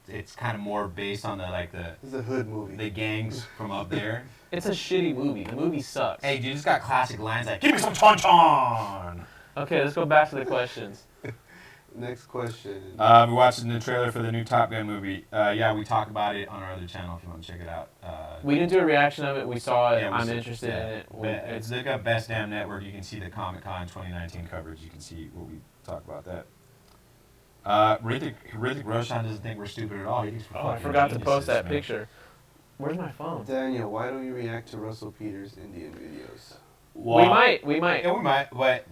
it's kind of more based on This is a hood movie. the gangs from up there. It's a shitty movie. The movie sucks. Hey, dude, it's got classic lines like "Give me some chon chon." Okay, let's go back to the questions. Next question. We watched the trailer for the new Top Gun movie. Yeah, we talked about it on our other channel if you want to check it out. We didn't do a reaction of it. We saw it. Yeah, we I'm saw- interested in it. It's look up Best Damn Network. You can see the Comic Con 2019 coverage. You can see what we talk about that. Hrithik Roshan doesn't think we're stupid at all. He thinks we're Oh, I fucking forgot to post geniuses, that man. picture. Where's my phone? Daniel, why don't you react to Russell Peters' Indian videos? We might. Yeah, we might, but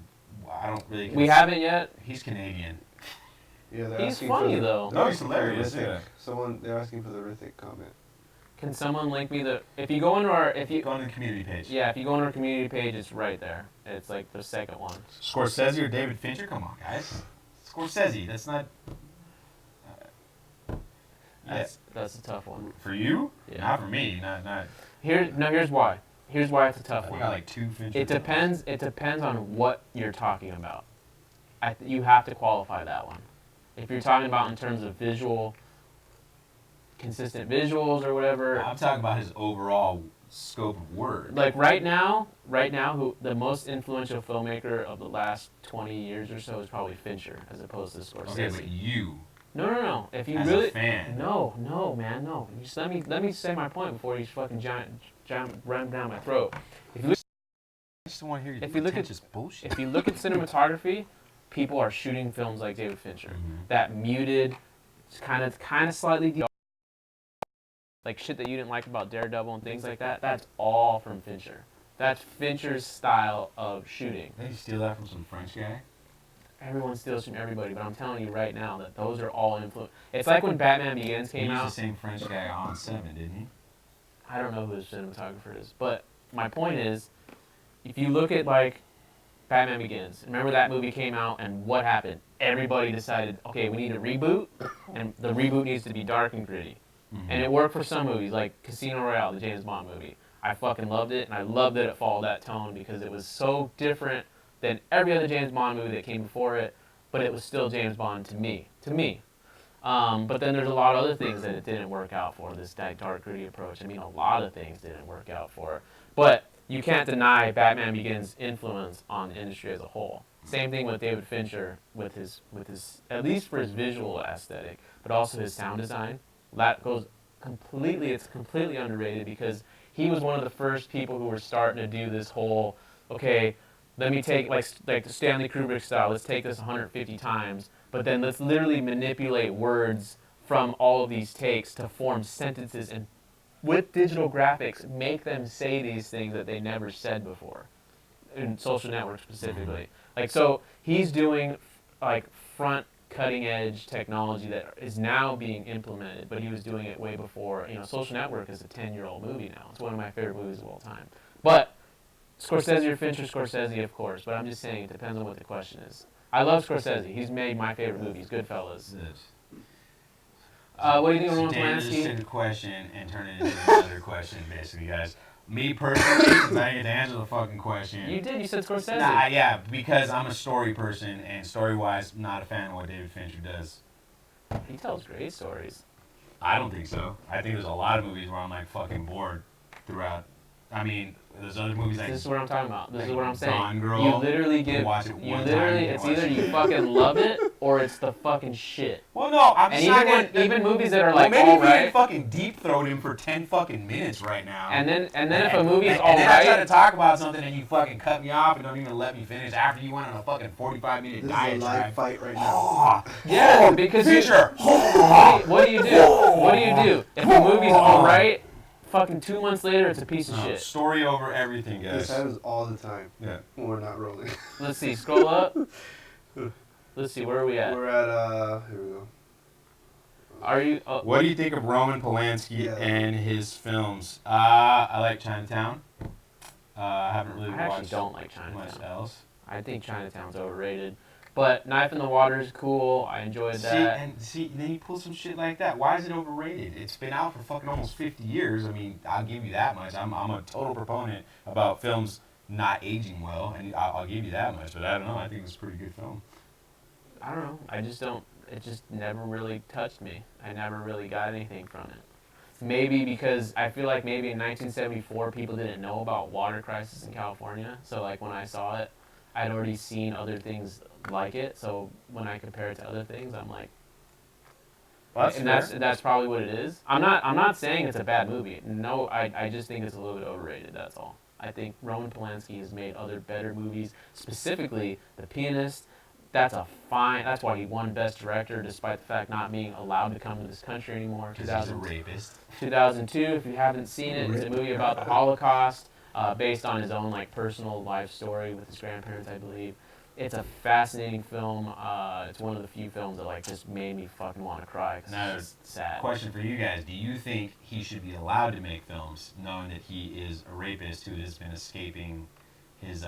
I don't really. We haven't yet. He's Canadian. Yeah, they're He's asking funny, for the, though. No, he's for the hilarious, Hrithik. yeah. They're asking for the Hrithik comment. Can someone link me the? If you go into our, if you Go on the community page. yeah, if you go on our community page, it's right there. It's like the second one. Scorsese or David Fincher? Come on, guys. Scorsese. That's not. That's a tough one. For you? Yeah. Not for me. Not. Here's why. Here's why it's a tough We one. got like 2 Fincher. It depends. It depends on what you're talking about. You have to qualify that one. If you're talking about in terms of visual consistent visuals or whatever. I'm talking about his overall scope of work. Like right now, who the most influential filmmaker of the last 20 years or so is probably Fincher, as opposed to Scorsese. Okay, but you, No. If you as really a fan, no, man, no. You just let me say my point before you fucking run down my throat. If you look, I just want to hear you. if you look at bullshit. if you look at cinematography, people are shooting films like David Fincher. Mm-hmm. That muted, kind of slightly like shit that you didn't like about Daredevil and things like that. That's all from Fincher. That's Fincher's style of shooting. Did you steal that from some French guy? Everyone steals from everybody, but I'm telling you right now that those are all influence. It's like when Batman Begins He came used out. the same French guy on 7, didn't he? I don't know who the cinematographer is, but my point is, if you look at like Batman Begins, remember that movie came out and what happened? Everybody decided, okay, we need a reboot, and the reboot needs to be dark and gritty. Mm-hmm. And it worked for some movies, like Casino Royale, the James Bond movie. I fucking loved it, and I loved that it followed that tone because it was so different than every other James Bond movie that came before it, but it was still James Bond to me. But then there's a lot of other things that it didn't work out for, this dark, gritty approach. I mean, a lot of things didn't work out for. But you can't deny Batman Begins' influence on the industry as a whole. Same thing with David Fincher, with his at least for his visual aesthetic, but also his sound design. That goes it's completely underrated because he was one of the first people who were starting to do this whole, okay, let me take, like the Stanley Kubrick style, let's take this 150 times, but then let's literally manipulate words from all of these takes to form sentences and with digital graphics make them say these things that they never said before, in Social Network specifically. Like, so he's doing like front cutting edge technology that is now being implemented, but he was doing it way before. Social Network is a 10-year-old movie now. It's one of my favorite movies of all time. But Scorsese or Fincher, Scorsese, of course, but I'm just saying it depends on what the question is. I love Scorsese. He's made my favorite movies, Goodfellas. What do you think of Roman Dan just Polanski? took a question and turned it into another question, basically, guys. Me personally, because I didn't get to answer the fucking question. You did. You said Scorsese. Nah, yeah, because I'm a story person, and story-wise, not a fan of what David Fincher does. He tells great stories. I don't think so. I think there's a lot of movies where I'm like fucking bored throughout. I mean, there's other movies like This is what I'm talking about. This is what I'm saying. Gone Girl. You literally give. Watch it You one literally. time, It's watch either it. you fucking love it or it's the fucking shit. Well, no, I'm And just not even gonna, even movies that are well, like maybe all if we right, fucking deep throat him for 10 fucking minutes right now. and then if a movie's and all then I try to right, talk about something and you fucking cut me off and don't even let me finish after you went on a fucking 45-minute This is a live diatribe. fight right now. Oh, yeah, because Fincher. what do you do? What do you do? If a movie's all right, fucking 2 months later, it's a piece of shit. Story over everything, This guys. happens all the time Yeah. when we're not rolling. Let's see. Scroll up. Let's see. Where are we at? We're at, here we go. Are you? What do you think of Roman Polanski Yeah. and his films? I like Chinatown. I haven't really I actually watched don't like much Chinatown. else. I think Chinatown's overrated. But Knife in the Water is cool. I enjoyed that. Then you pull some shit like that. Why is it overrated? It's been out for fucking almost 50 years. I mean, I'll give you that much. I'm a total proponent about films not aging well, and I'll give you that much. But I don't know. I think it's a pretty good film. I don't know. I just don't. It just never really touched me. I never really got anything from it. Maybe because I feel like maybe in 1974 people didn't know about water crisis in California. So like when I saw it, I'd already seen other things like it. So when I compare it to other things, I'm like, that's probably what it is. I'm not saying it's a bad movie. No, I just think it's a little bit overrated. That's all. I think Roman Polanski has made other better movies. Specifically, The Pianist. That's why he won Best Director, despite the fact not being allowed to come to this country anymore. Because he's a rapist. 2002. If you haven't seen it, it's a movie about the Holocaust, based on his own like personal life story with his grandparents, I believe. It's a fascinating film. It's one of the few films that like just made me fucking want to cry. 'Cause Now, it's just sad. Question for you guys: do you think he should be allowed to make films, knowing that he is a rapist who has been escaping his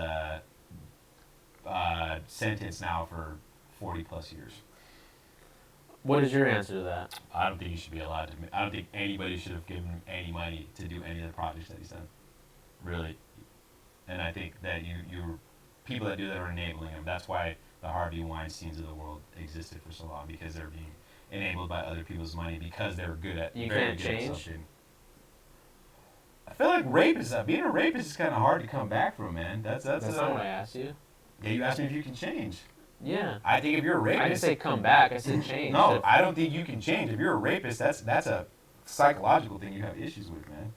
sentence now for 40 plus years? What is your answer to that? I don't think he should be allowed to. I don't think anybody should have given him any money to do any of the projects that he's done. Really, and I think that you people that do that are enabling him. That's why the Harvey Weinsteins of the world existed for so long, because they're being enabled by other people's money because they were good at You very can't good at change? something. I feel like being a rapist is kind of hard to come back from, man. That's That's not what I asked you. Yeah, you asked me if you can change. Yeah. I think if you're a rapist, I didn't say come back. I said change. no, I don't think you can change. If you're a rapist, that's a psychological thing you have issues with, man.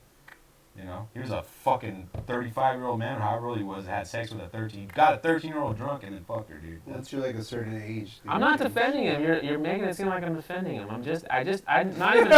You know, he was a fucking 35-year-old man, or however old he was, that had sex with a 13-year-old drunk, and then fucked her, dude. Once you're like a certain age. I'm not defending him. You're making it seem like I'm defending him. I'm not even. Did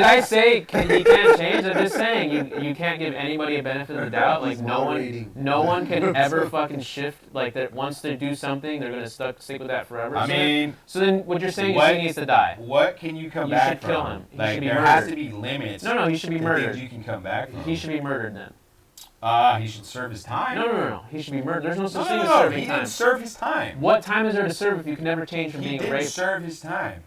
I say he can't change? I'm just saying you can't give anybody a benefit of the doubt. Like no one can ever fucking shift. Like that once they do something, they're gonna stick with that forever. I mean, so then what you're saying is he needs to die. What can you come You back should from? kill him. He Like should be there murdered. has to be limits. No, he should be to murdered. things you can come back from. He should be murdered then. He should serve his time. No. He should be murdered. There's no such thing as No, serving he time. didn't serve his time. What time is there to serve if you can never change from He being didn't raped? serve his time.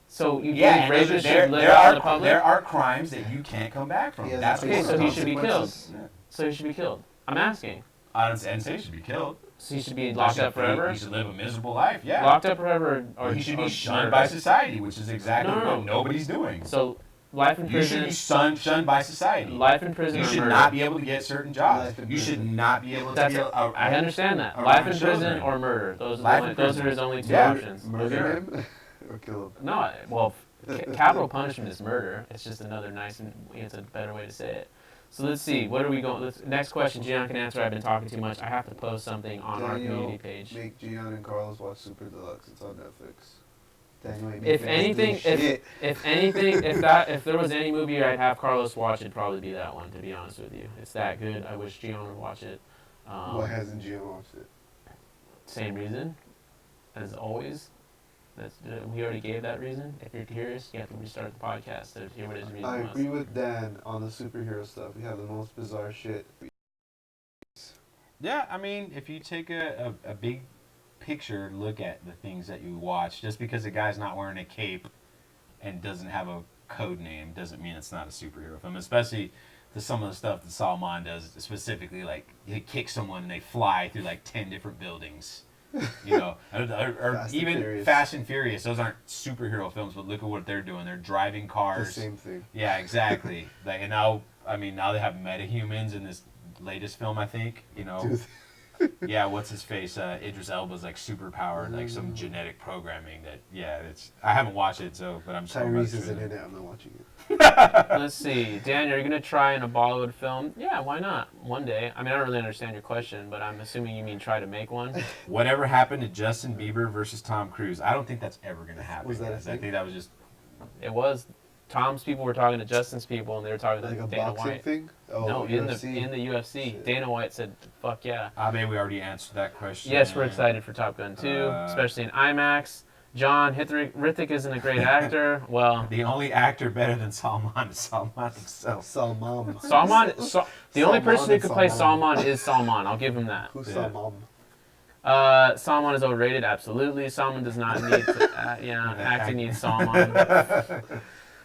So you Yeah, believe rapists there, should live there out are in the public? there are crimes that you can't come back from. Yeah, That's Okay, what so the he should be killed. consequences. Yeah. So he should be killed. I'm asking. I didn't say he should be killed. So he should be locked up forever? He should live a miserable life. Yeah. Locked up forever, or He should be or shunned murdered? by society, which is exactly No. what nobody's doing. So life in You prison. should be shunned by society. Life in prison. You or should murder. not be able to get certain jobs. Life in You should prison. not be able to That's be I understand that. around Life in children. prison or murder. Those Life are in those are prison. his only two Yeah. options. Murder Sure. him or kill him. No, well, capital punishment is murder. It's just another it's a better way to say it. So let's see. What are we going? Next question. Gian can answer. I've been talking too much. I have to post something on our community page. Make Gian and Carlos watch Super Deluxe. It's on Netflix. Daniel ain't If making us do anything, shit. if there was any movie I'd have Carlos watch, it'd probably be that one. To be honest with you, it's that good. I wish Gian would watch it. Why hasn't Gian watched it? Same reason, as always. We already gave that reason. If you're curious, you have to restart the podcast to hear what his reason I was. agree with Dan on the superhero stuff. We have the most bizarre shit. Yeah, I mean, if you take a big picture look at the things that you watch, just because a guy's not wearing a cape and doesn't have a code name doesn't mean it's not a superhero film. Especially some of the stuff that Salman does, specifically like he kicks someone and they fly through like 10 different buildings. You know, or Fast and even Furious. Fast and Furious. Those aren't superhero films, but look at what they're doing. They're driving The cars. same thing. Yeah, exactly. Like, and now they have metahumans in this latest film. I think Dude. Yeah, what's his face? Idris Elba's like super powered, like some genetic programming that. Yeah, I haven't watched it, but I'm sure. Tyrese isn't in it. I'm not watching it. Let's see. Dan, are you going to try in a Bollywood film? Yeah, why not? One day. I mean, I don't really understand your question, but I'm assuming you mean try to make one. Whatever happened to Justin Bieber versus Tom Cruise? I don't think that's ever going to happen. Was that a guys. I thing? think that was just. It was. Tom's people were talking to Justin's people, and they were talking Like to a Dana boxing White. thing? Oh, No, in the UFC. UFC. Shit. Dana White said, fuck yeah. I mean, we already answered that question. Yes, we're excited for Top Gun 2, especially in IMAX. John, Hrithik isn't a great actor. Well, The only actor better than Salman is Salman himself. Salman. the only person who and could play Salman. Salman is Salman. I'll give him that. Who's Yeah. Salman? Salman is overrated, absolutely. Salman does not need to, acting needs Salman.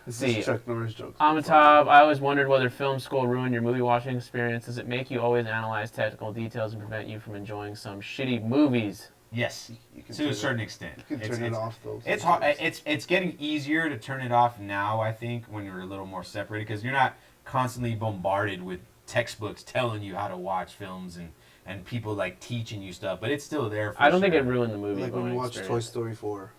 Let's see. Chuck Norris jokes. Amitabh, I always wondered whether film school ruined your movie watching experience. Does it make you always analyze technical details and prevent you from enjoying some shitty movies? Yes, You can to turn a it- certain extent. You can turn it off though. It's hard. It's getting easier to turn it off now. I think when you're a little more separated, because you're not constantly bombarded with textbooks telling you how to watch films and people like teaching you stuff. But it's still there. For I don't think sure. it ruined the movie. Like when you going watch Toy experience. Story 4.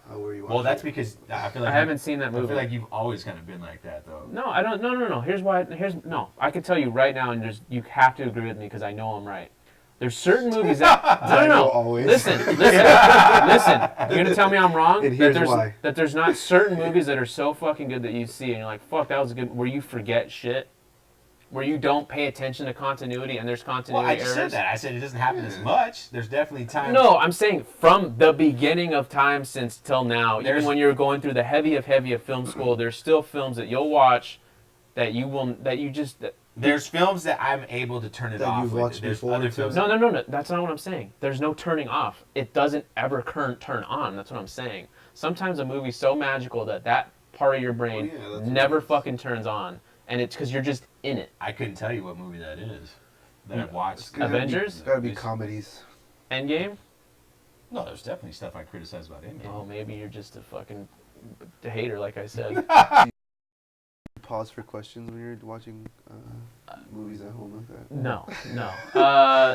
How were you watching? Well, that's because I feel like I haven't seen that I movie. feel like you've always kind of been like that, though. No, I don't. No. Here's why. No. I can tell you right now, and you have to agree with me because I know I'm right. There's certain movies that no. Always. Listen. You're gonna tell me I'm wrong. And here's that why. That there's not certain movies that are so fucking good that you see and you're like, fuck, that was good. Where you forget shit, where you don't pay attention to continuity and there's continuity Well, I just errors. said that. I said it doesn't happen as much. There's definitely times. No, I'm saying from the beginning of time since till now, There's- even when you're going through the heavy of film school, there's still films that you'll watch There's films that I'm able to turn it That off. you've with. watched There's before, other too? films. No. That's not what I'm saying. There's no turning off. It doesn't ever turn on. That's what I'm saying. Sometimes a movie's so magical that part of your brain Oh, yeah, that's never what it is. fucking turns on, and it's because you're just in it. I couldn't tell you what movie that is that I've watched. Avengers? It's gotta be comedies. Endgame. No, there's definitely stuff I criticize about India. Oh, maybe you're just a fucking hater, like I said. Pause for questions when you're watching movies at home like that. No.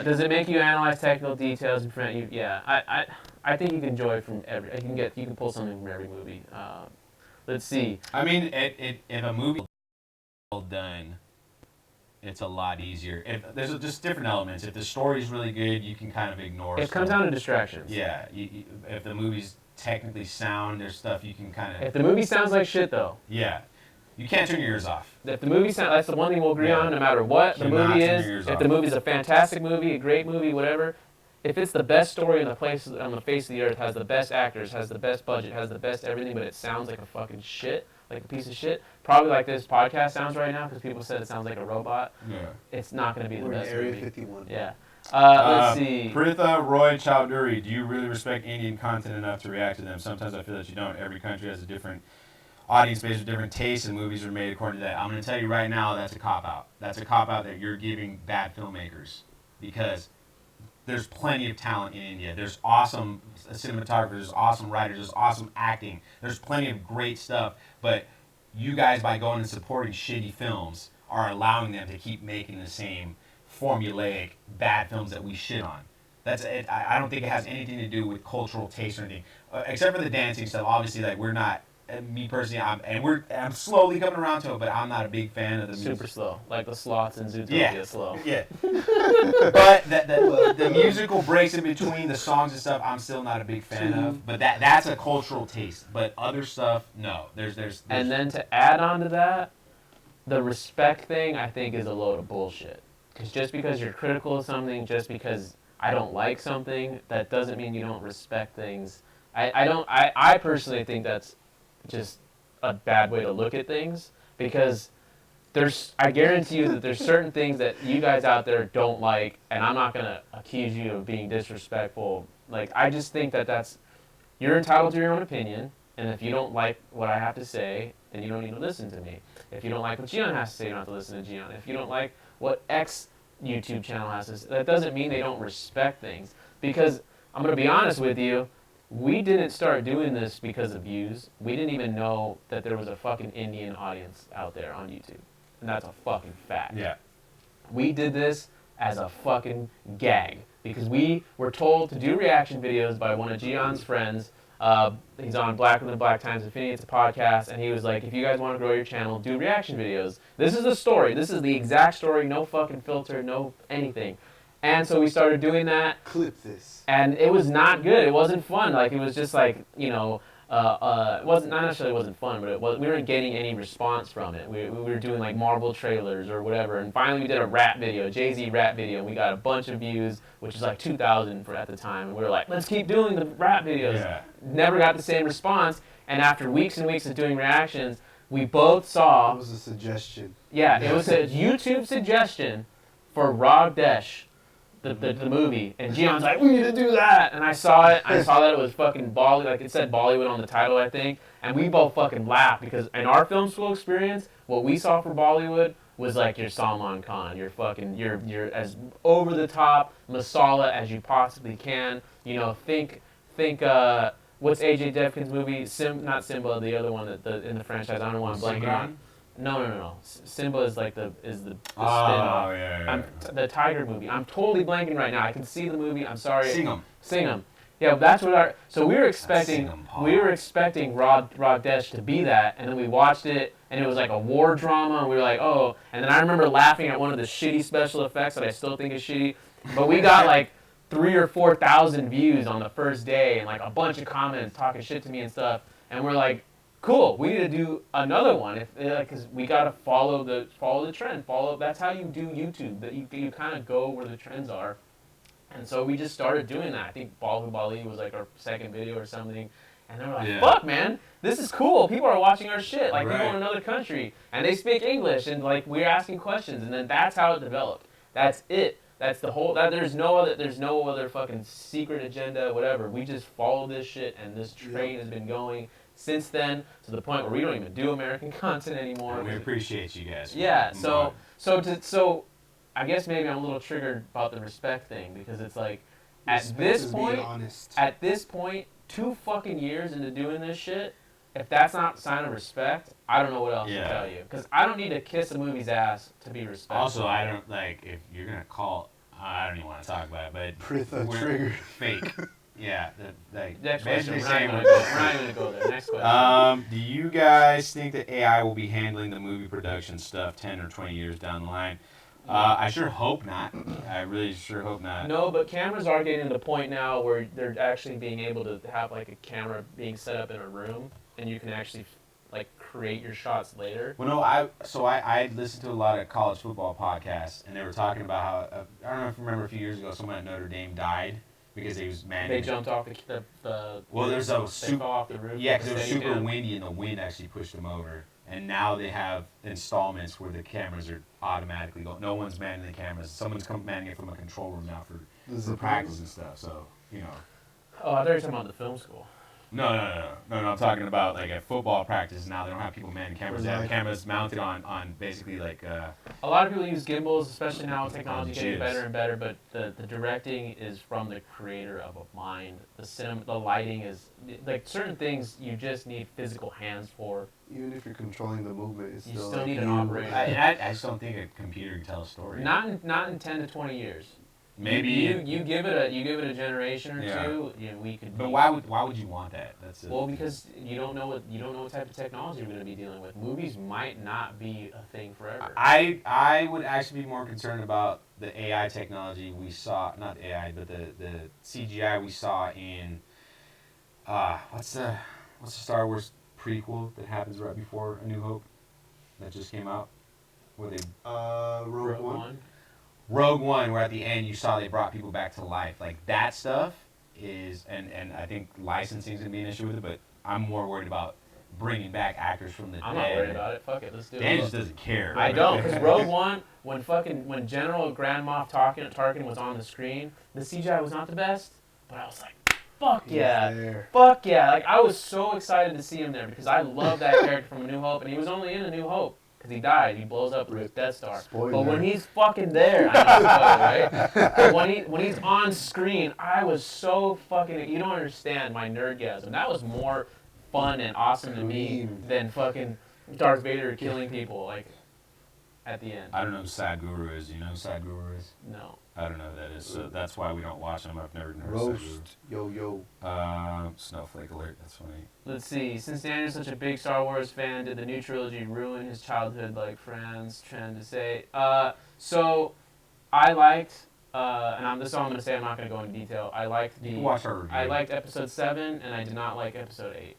Does it make you analyze technical details and prevent you? Yeah, I think you can enjoy it from every. You can pull something from every movie. Let's see. I mean, if a movie is well done, it's a lot easier. If there's just different elements. If the story's really good, you can kind of ignore. It comes down to distractions. Yeah, if the movie's technically sound, there's stuff you can kind of. If the movie sounds like shit, though. Yeah, you can't turn your ears off. If the movie sounds, that's the one thing we'll agree on, no matter what the movie is. If the movie's a fantastic movie, a great movie, whatever. If it's the best story on the face of the earth, has the best actors, has the best budget, has the best everything, but it sounds like a fucking shit, like a piece of shit, probably like this podcast sounds right now because people said it sounds like a robot. Yeah. It's not going to be the best Area movie. 51. Yeah. Let's see. Pritha Roy Chowdhury, do you really respect Indian content enough to react to them? Sometimes I feel that you don't. Every country has a different audience base with different tastes, and movies are made according to that. I'm going to tell you right now, that's a cop-out. That's a cop-out that you're giving bad filmmakers, because there's plenty of talent in India. There's awesome cinematographers, there's awesome writers, there's awesome acting. There's plenty of great stuff, but you guys, by going and supporting shitty films, are allowing them to keep making the same formulaic bad films that we shit on. That's it. I don't think it has anything to do with cultural taste or anything, except for the dancing stuff. Obviously, like, we're not. Me personally, I'm slowly coming around to it, but I'm not a big fan of the music. Super slow, like the slots in Zootopia slow. Yeah. But the musical breaks in between the songs and stuff, I'm still not a big fan of. But that's a cultural taste. But other stuff, no. There's And then to add on to that, the respect thing, I think, is a load of bullshit. Because just because you're critical of something, just because I don't like something, that doesn't mean you don't respect things. I personally think that's just a bad way to look at things, because I guarantee you that there's certain things that you guys out there don't like, and I'm not going to accuse you of being disrespectful. Like, I just think that you're entitled to your own opinion, and if you don't like what I have to say, then you don't need to listen to me. If you don't like what Gian has to say, you don't have to listen to Gian. If you don't like what X YouTube channel has to say, that doesn't mean they don't respect things. Because I'm going to be honest with you, we didn't start doing this because of views. We didn't even know that there was a fucking Indian audience out there on YouTube. And that's a fucking fact. Yeah. We did this as a fucking gag, because we were told to do reaction videos by one of Gian's friends. He's on Black with the Black Times Infinity. It's a podcast, and he was like, if you guys want to grow your channel, do reaction videos. This is the story. This is the exact story. No fucking filter, no anything. And so we started doing that. Clip this. And it was not good. It wasn't fun. Like, it was just like, it wasn't, not necessarily wasn't fun, but we weren't getting any response from it. We were doing like Marvel trailers or whatever. And finally we did a rap video, Jay-Z rap video, and we got a bunch of views, which is like 2,000 at the time. And we were like, let's keep doing the rap videos. Yeah. Never got the same response. And after weeks and weeks of doing reactions, we both saw. It was a suggestion. Yeah, it was a YouTube suggestion for Ragdesh. The movie, and Gian's like, we need to do that, and I saw it. I saw that it was fucking Bollywood, like it said Bollywood on the title, I think, and we both fucking laughed, because in our film school experience, what we saw for Bollywood was like your Salman Khan, you're as over the top masala as you possibly can. Think what's AJ Devkin's movie? Not Simba, the other one in the franchise. I don't want to blank on. No. Simba is like the spin-off. Oh, yeah. The tiger movie. I'm totally blanking right now. I can see the movie. I'm sorry. Sing 'em. Yeah, that's what so we were expecting Ragdesh to be that, and then we watched it, and it was like a war drama, and we were like, oh. And then I remember laughing at one of the shitty special effects that I still think is shitty, but we got like 3,000 or 4,000 views on the first day, and like a bunch of comments talking shit to me and stuff, and we're like, cool, we need to do another one, because we gotta follow the trend. That's how you do YouTube. That you kind of go where the trends are, and so we just started doing that. I think Bahu Bali was like our second video or something, and they were like, "Fuck, man, this is cool. People are watching our shit. Like, people in another country, and they speak English, and like we're asking questions, and then that's how it developed. That's it. That's the whole. There's no other fucking secret agenda, whatever. We just follow this shit, and this train has been going since then, to the point where we don't even do American content anymore. And we appreciate you guys. Yeah, so I guess maybe I'm a little triggered about the respect thing, because it's like, At this is being point, honest. 2 fucking years into doing this shit, if that's not a sign of respect, I don't know what else to tell you. Because I don't need to kiss a movie's ass to be respected. Also, I don't like if you're gonna call. I don't even want to talk about it, but Pritha we're trigger. fake. Yeah, like Next question. basically We're saying. not even gonna go there. Next question. Do you guys think that AI will be handling the movie production stuff 10 or 20 years down the line? I sure hope not. I really sure hope not. No, but cameras are getting to the point now where they're actually being able to have like a camera being set up in a room, and you can actually like create your shots later. Well, no, I listened to a lot of college football podcasts, and they were talking about how I don't know if you remember a few years ago, someone at Notre Dame died because he was manning. They jumped off the well, there's a they fell off the roof. Yeah, because it was steady super down. windy, and the wind actually pushed them over. And now they have installments where the cameras are automatically going. No one's manning the cameras. Someone's manning it from a control room now for practice and stuff. So, you know. Oh, I thought you were talking about the film school. No. I'm talking about like at football practice now. They don't have people manning cameras. They have cameras mounted on basically like. A lot of people use gimbals, especially now with technology getting Jibs. better and better. But the directing is from the creator of a mind. The lighting is like certain things you just need physical hands for. Even if you're controlling the movement, it's You still still like need an you- operator. I just don't think a computer can tell a story. Not in 10 to 20 years. Maybe you give it a generation or Yeah. two, we could. But why would you want that? That's Well, because you don't know what type of technology you're going to be dealing with. Movies might not be a thing forever. I would actually be more concerned about the AI technology we saw, not AI, but the CGI we saw in what's the Star Wars prequel that happens right before A New Hope that just came out, where they Rogue One. Rogue One, where at the end you saw they brought people back to life. Like that stuff is, and I think licensing is gonna be an issue with it, but I'm more worried about bringing back actors from the I'm dead. not worried about it. Fuck it, let's do Dan it. just doesn't care. I don't, because Rogue One, when General Grand Moff Tarkin was on the screen, the CGI was not the best, but I was like, fuck yeah. There. Fuck yeah. Like, I was so excited to see him there because I love that character from A New Hope, and he was only in A New Hope because he died. He blows up with Death Star. Spoiler. But when he's fucking there, I know, spoiler, right? When he's on screen, I was so fucking, you don't understand my nerdgasm. That was more fun and awesome to me than fucking Darth Vader killing people, like, at the end. I don't know who Sadhguru is. Do you know who Sadhguru is? No. I don't know who that is. So that's why we don't watch them. I've never heard of Roast. Yo. Sadhguru. Snowflake alert. That's funny. Let's see. Since Daniel's such a big Star Wars fan, did the new trilogy ruin his childhood like Fran's trying to say? So I liked, and this is all I'm going to say. I'm not going to go into detail. I liked You can watch our review. I liked episode 7, and I did not like episode 8.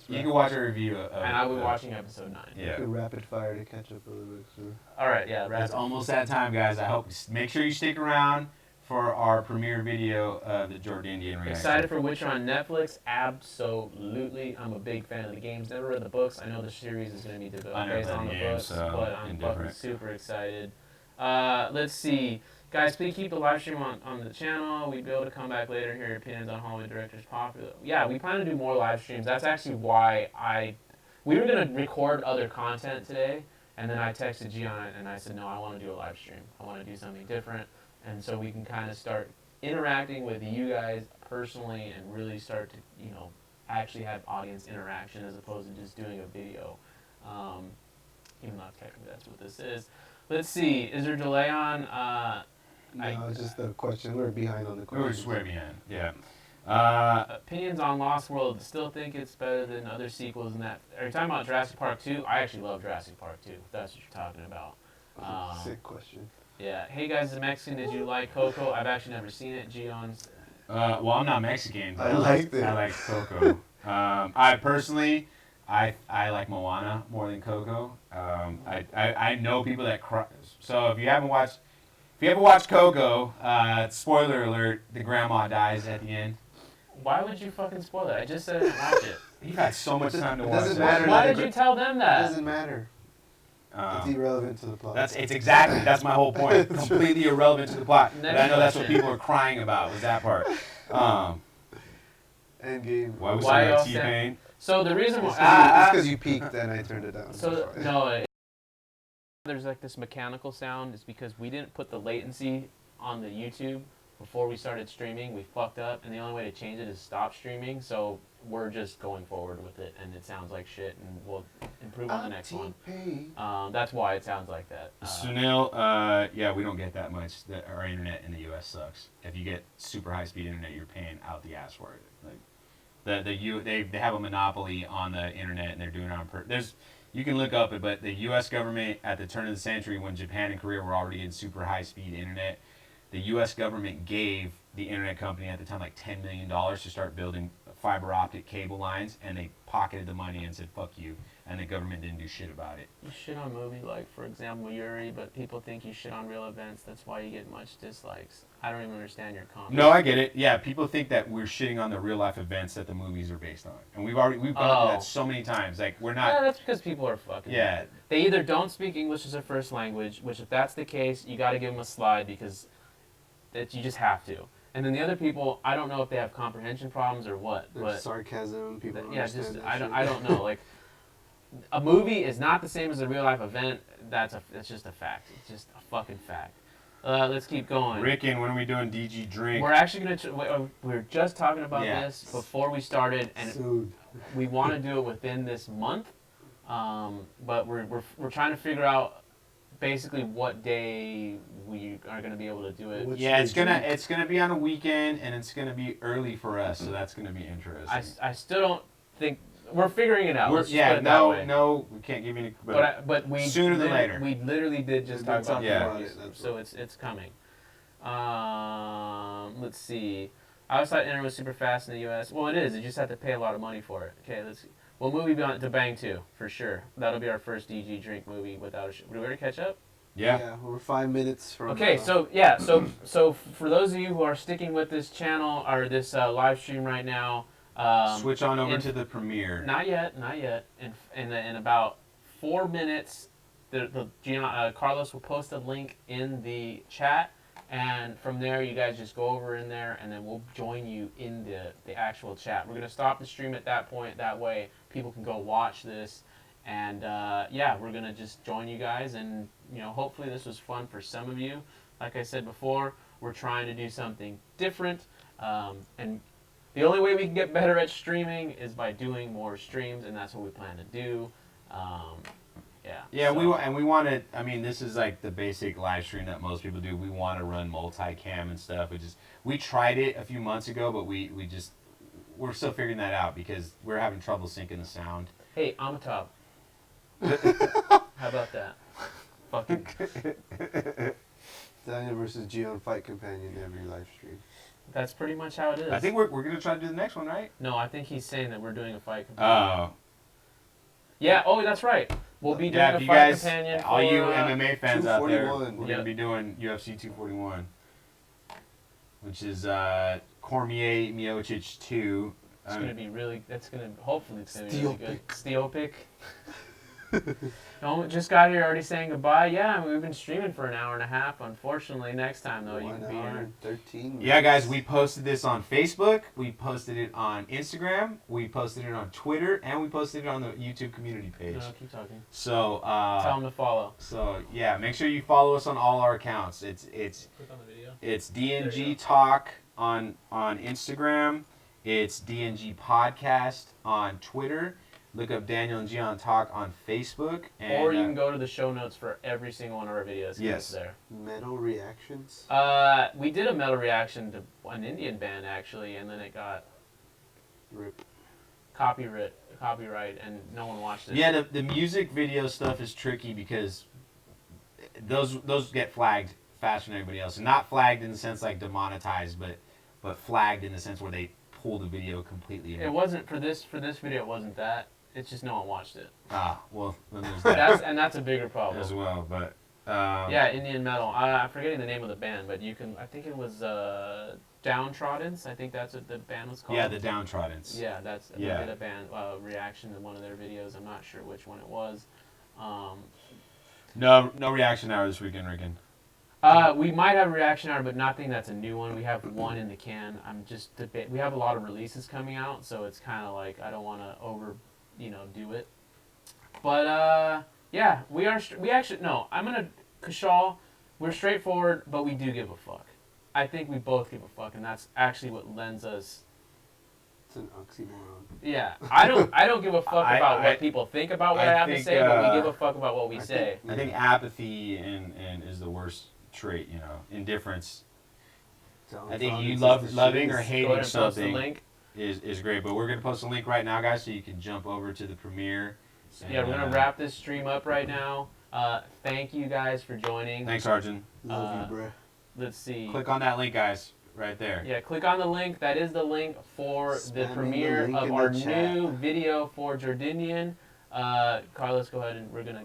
You can watch a review of And I will be watching episode 9. Yeah. Good rapid fire to catch up a little bit. So. All right, yeah. That's almost that time, guys. I hope make sure you stick around for our premiere video of the Jordindian reaction. Excited for Witcher on Netflix? Absolutely. I'm a big fan of the games. Never read the books. I know the series is going to be developed based on the books, but I'm fucking super excited. Let's see. Guys, please keep the live stream on the channel. We'd be able to come back later and hear your opinions on Hollywood directors popular. Yeah, we plan to do more live streams. That's actually why we were going to record other content today, and then I texted Gian and I said, no, I want to do a live stream. I want to do something different. And so we can kind of start interacting with you guys personally and really start to, actually have audience interaction as opposed to just doing a video. Even though technically that's what this is. Let's see. Is there a delay on? No, it's just a question. We're behind on the question. We're just way behind. Yeah. Opinions on Lost World. Still think it's better than other sequels in that. Are you talking about Jurassic Park 2? I actually love Jurassic Park 2. If that's what you're talking about. Sick question. Yeah. Hey guys, as a Mexican, did you like Coco? I've actually never seen it. Gion's. Well, I'm not Mexican, but I liked it. I like Coco. I personally, I like Moana more than Coco. I know people that cry. So if you ever watched Coco, spoiler alert, the grandma dies at the end. Why would you fucking spoil it? I just said I didn't watch it. You've had so much time to It watch doesn't that. matter. Why did you tell them It that? doesn't matter. It's irrelevant to the plot. That's my whole point. Completely irrelevant to the plot. But I know that's what question. people are crying about, was that part. Endgame. Why was Why there else T-Pain? So the reason It's why. because you peaked and I turned it down. So That's fine. no, there's like this mechanical sound. It's because we didn't put the latency on the YouTube, before we started streaming, we fucked up, and the only way to change it is stop streaming. So we're just going forward with it, and it sounds like shit, and we'll improve on the next one. That's why it sounds like that. Sunil, yeah, we don't get that much. Our internet in the U.S. sucks. If you get super high-speed internet, you're paying out the ass for it. Like, they have a monopoly on the internet, and they're doing it on purpose. You can look up it, but the U.S. government at the turn of the century, when Japan and Korea were already in super high-speed internet, the U.S. government gave the internet company at the time like $10 million to start building fiber optic cable lines, and they pocketed the money and said, fuck you, and the government didn't do shit about it. You shit on movies like, for example, Yuri, but people think you shit on real events. That's why you get much dislikes. I don't even understand your comment. No, I get it. Yeah, people think that we're shitting on the real life events that the movies are based on, and we've gone through that so many times. Like, we're not. Yeah, that's because people are fucking. Yeah. They either don't speak English as a first language, which if that's the case, you got to give them a slide because you just have to. And then the other people, I don't know if they have comprehension problems or what. There's but sarcasm. People don't yeah, understand just that I don't know. Like, a movie is not the same as a real life event. That's just a fact. It's just a fucking fact. Let's keep going. Rick, and when are we doing DG Drink? We're actually gonna. We were just talking about this before we started, and Soon. we want to do it within this month. But we're trying to figure out basically what day we are gonna be able to do it. Yeah, it's gonna be on a weekend, and it's gonna be early for us, so that's gonna be interesting. I still don't think we're figuring it out. No, we can't give you any. But we sooner than later. We literally did just talk about it. So it's coming. Let's see. Outside internet was super fast in the U.S. Well, it is. You just have to pay a lot of money for it. Okay, let's see. Well, movie to bang too, for sure. That'll be our first DG Drink movie without a. Did we already catch up? Yeah, we're 5 minutes from. Okay, so for those of you who are sticking with this channel or this live stream right now, switch on over to the premiere. Not yet. In about 4 minutes, Carlos will post a link in the chat, and from there you guys just go over in there, and then we'll join you in the actual chat. We're gonna stop the stream at that point. That way people can go watch this, and we're gonna just join you guys, and hopefully this was fun for some of you. Like I said before, we're trying to do something different, and the only way we can get better at streaming is by doing more streams, and that's what we plan to do. We want to. I mean, this is like the basic live stream that most people do. We want to run multicam and stuff. We tried it a few months ago, but we're still figuring that out because we're having trouble syncing the sound. Hey, Amitabh. How about that? Fucking. Daniel versus Gian fight companion every live stream. That's pretty much how it is. I think we're gonna try to do the next one, right? No, I think he's saying that we're doing a fight companion. Oh. Yeah. Oh, that's right. We'll be doing a fight companion. All you MMA fans out there, we're gonna be doing UFC 241, which is Cormier Miocic 2. It's gonna be really. Hopefully it's gonna be really good. Steel pick. No, just got here already saying goodbye. Yeah, we've been streaming for an hour and a half. Unfortunately, next time though, you can be here. 13 minutes. Yeah, guys, we posted this on Facebook. We posted it on Instagram. We posted it on Twitter, and we posted it on the YouTube community page. No, keep talking. So tell them to follow. So yeah, make sure you follow us on all our accounts. It's click on the video. It's DNG Talk on Instagram. It's DNG Podcast on Twitter. Look up Daniel and Gian Talk on Facebook. And, or you can go to the show notes for every single one of our videos. Yes. It's there. Metal reactions? We did a metal reaction to an Indian band, actually, and then it got RIP. Copyright, and no one watched it. Yeah, the music video stuff is tricky because those get flagged faster than everybody else. And not flagged in the sense like demonetized, but flagged in the sense where they pull the video completely. It wasn't for this video. It wasn't that. It's just no one watched it. Ah, well, then there's that. That's a bigger problem as well. But yeah, Indian metal. I'm forgetting the name of the band, but you can. I think it was Downtrodden's. I think that's what the band was called. Yeah, the Downtrodden's. Yeah, they did a band reaction to one of their videos. I'm not sure which one it was. No reaction hour this weekend, Ricken. We might have a reaction hour, but nothing that's a new one. We have one in the can. We have a lot of releases coming out, so it's kind of like I don't want to do it. But yeah, we actually no. I'm gonna Kashal. We're straightforward, but we do give a fuck. I think we both give a fuck, and that's actually what lends us. It's an oxymoron. Yeah, I don't give a fuck about what people think about what I have to think, say, but we give a fuck about what we I say. I think apathy and is the worst trait. You know, indifference. I think you loving or Go hating ahead and post the something link. is great. But we're gonna post a link right now, guys, so you can jump over to the premiere. Yeah, we're gonna And, wrap this stream up right now. Thank you guys for joining. Thanks, Arjun. Love you, bruh. Let's see. Click on that link, guys, right there. Yeah, click on the link. That is the link for the Spamming premiere the link of in our the chat. new video for Jordindian. Carlos, go ahead and we're gonna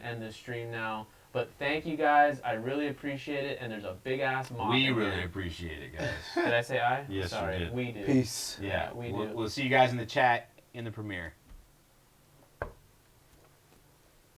end this stream now. But thank you guys. I really appreciate it. And there's a big ass mock. We in really here. appreciate it, guys. Did I say I? Yes, you Sorry, did. we do. Peace. Yeah, we do. We'll see you guys in the chat in the premiere.